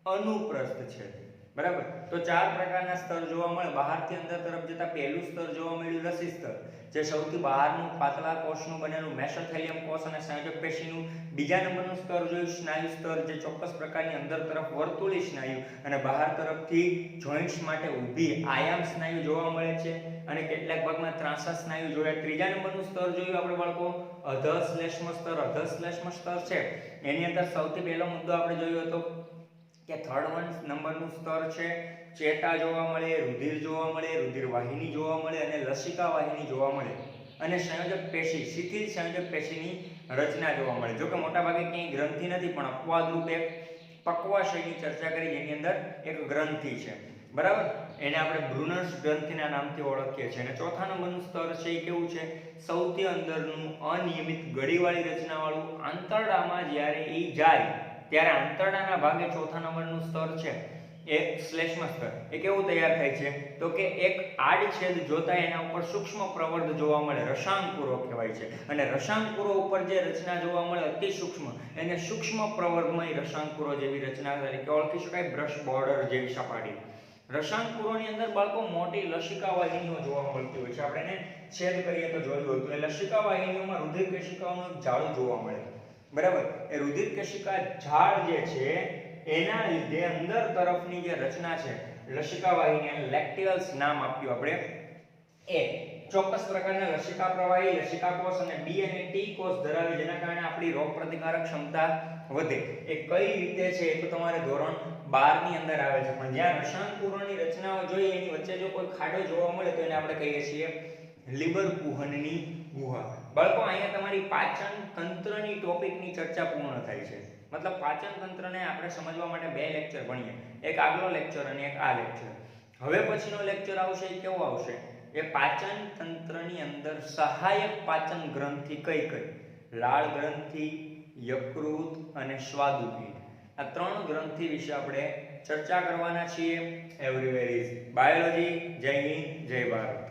અનુપ્રસ્થ છેદ, બરાબર? તો 4 પ્રકારના સ્તર જોવા મળે. બહારથી અંદર તરફ જતા પહેલું સ્તર જોવા મળ્યું રસી સ્તર, જે સૌથી બહારનું પાતળા કોષનું બનેલું મેસોથેલિયમ કોષ અને સંયોજક પેશીનું. બીજા નંબરનું સ્તર જોયું સ્નાયુ સ્તર, જે ચોક્કસ પ્રકારની અંદર તરફ વર્તુળી સ્નાયુ અને બહાર તરફથી જોઈન્ટ્સ માટે ઊભી આયામ સ્નાયુ જોવા મળે છે અને કેટલાક ભાગમાં ત્રાંસા સ્નાયુ જોયા. ત્રીજા નંબરનું સ્તર જોયું આપણે બાળકો અધશ્લેષ્મ સ્તર. અધશ્લેષ્મ સ્તર છે એની અંદર સૌથી પહેલો મુદ્દો આપણે જોયો હતો કે થર્ડ નંબરનું સ્તર છે ચેતા જોવા મળે, રુધિર જોવા મળે, રુધિર વાહિની જોવા મળે અને લસિકા વાહિની જોવા મળે અને સંયોજક પેશી, શિથિલ સંયોજક પેશીની રચના જોવા મળે. જો કે મોટા ભાગે ક્યાંય ગ્રંથિ નથી, પણ અપવાદરૂપ એક પક્વાશયની ચર્ચા કરી જેની અંદર એક ગ્રંથિ છે, બરાબર? એને આપણે બ્રુનર્સ ગ્રંથિના નામથી ઓળખીએ છીએ. અને ચોથા નંબરનું સ્તર છે એ કેવું છે? સૌથી અંદરનું અનિયમિત ગળીવાળી રચનાવાળું. આંતરડામાં જ્યારે એ જાય ત્યારે આંતરડાના ભાગે ચોથા નંબરનું સ્તર છે એ શ્લેષ્મ સ્તર. એ કેવું તૈયાર થાય છે? તો કે એક આડછેદ જોતા એના ઉપર સૂક્ષ્મ પ્રવર્ધ જોવા મળે, રસાંકુરો કહેવાય છે. અને રસાંકુરો ઉપર જે રચના જોવા મળે અતિ સૂક્ષ્મ, એને સૂક્ષ્મ પ્રવર્ધમય રસાંકુરો જેવી રચના તરીકે ઓળખી શકાય. બ્રશ બોર્ડર જેવી સપાટી. રસાંકુરોની અંદર બાળકો મોટી લસિકા વાહિનીઓ જોવા મળતી હોય છે. આપણે એને છેદ કરીએ તો જોયું હતું. એ લસિકા વાહિનીઓમાં રુધિર કેશિકાઓનું જાળું જોવા મળે, બરાબર? એ રુધિર કેશિકા ઝાડ જે છે એના લીધે અંદર તરફની જે રચના છે લસિકા વાહિની, અને લેક્ટિયલ્સ નામ આપ્યું આપણે. એ ચોક્કસ પ્રકારના લસિકા પ્રવાહી, લસિકા કોષ અને બી અને ટી કોષ ધરાવે, જેના કારણે આપણી રોગ પ્રતિકારક ક્ષમતા વધે. એ કઈ રીતે છે એ તો તમારે ધોરણ 12 ની અંદર આવે છે. પણ જ્યાં રસાયણકુરોની રચનાઓ જોઈએ એની વચ્ચે જો કોઈ ખાડો જોવા મળે તો એને આપણે કહીએ છીએ લીબર કુહનની ગુહા. બાળકો અહીંયા તમારી પાચન તંત્રની ટોપિકની ચર્ચા પૂર્ણ થાય છે. મતલબ પાચન તંત્રને આપણે સમજવા માટે 2 લેક્ચર ભણીએ, એક આગલો લેક્ચર અને એક આ લેક્ચર. હવે પછીનો લેક્ચર આવશે એ કેવો આવશે? એ પાચન તંત્રની અંદર સહાયક પાચન ગ્રંથિ કઈ કઈ? લાળ ગ્રંથિ, યકૃત અને સ્વાદુપિંડ. આ 3 ગ્રંથિ વિશે આપણે ચર્ચા કરવાના છીએ. Everywhere is biology. જય હિન્દ, જય ભારત.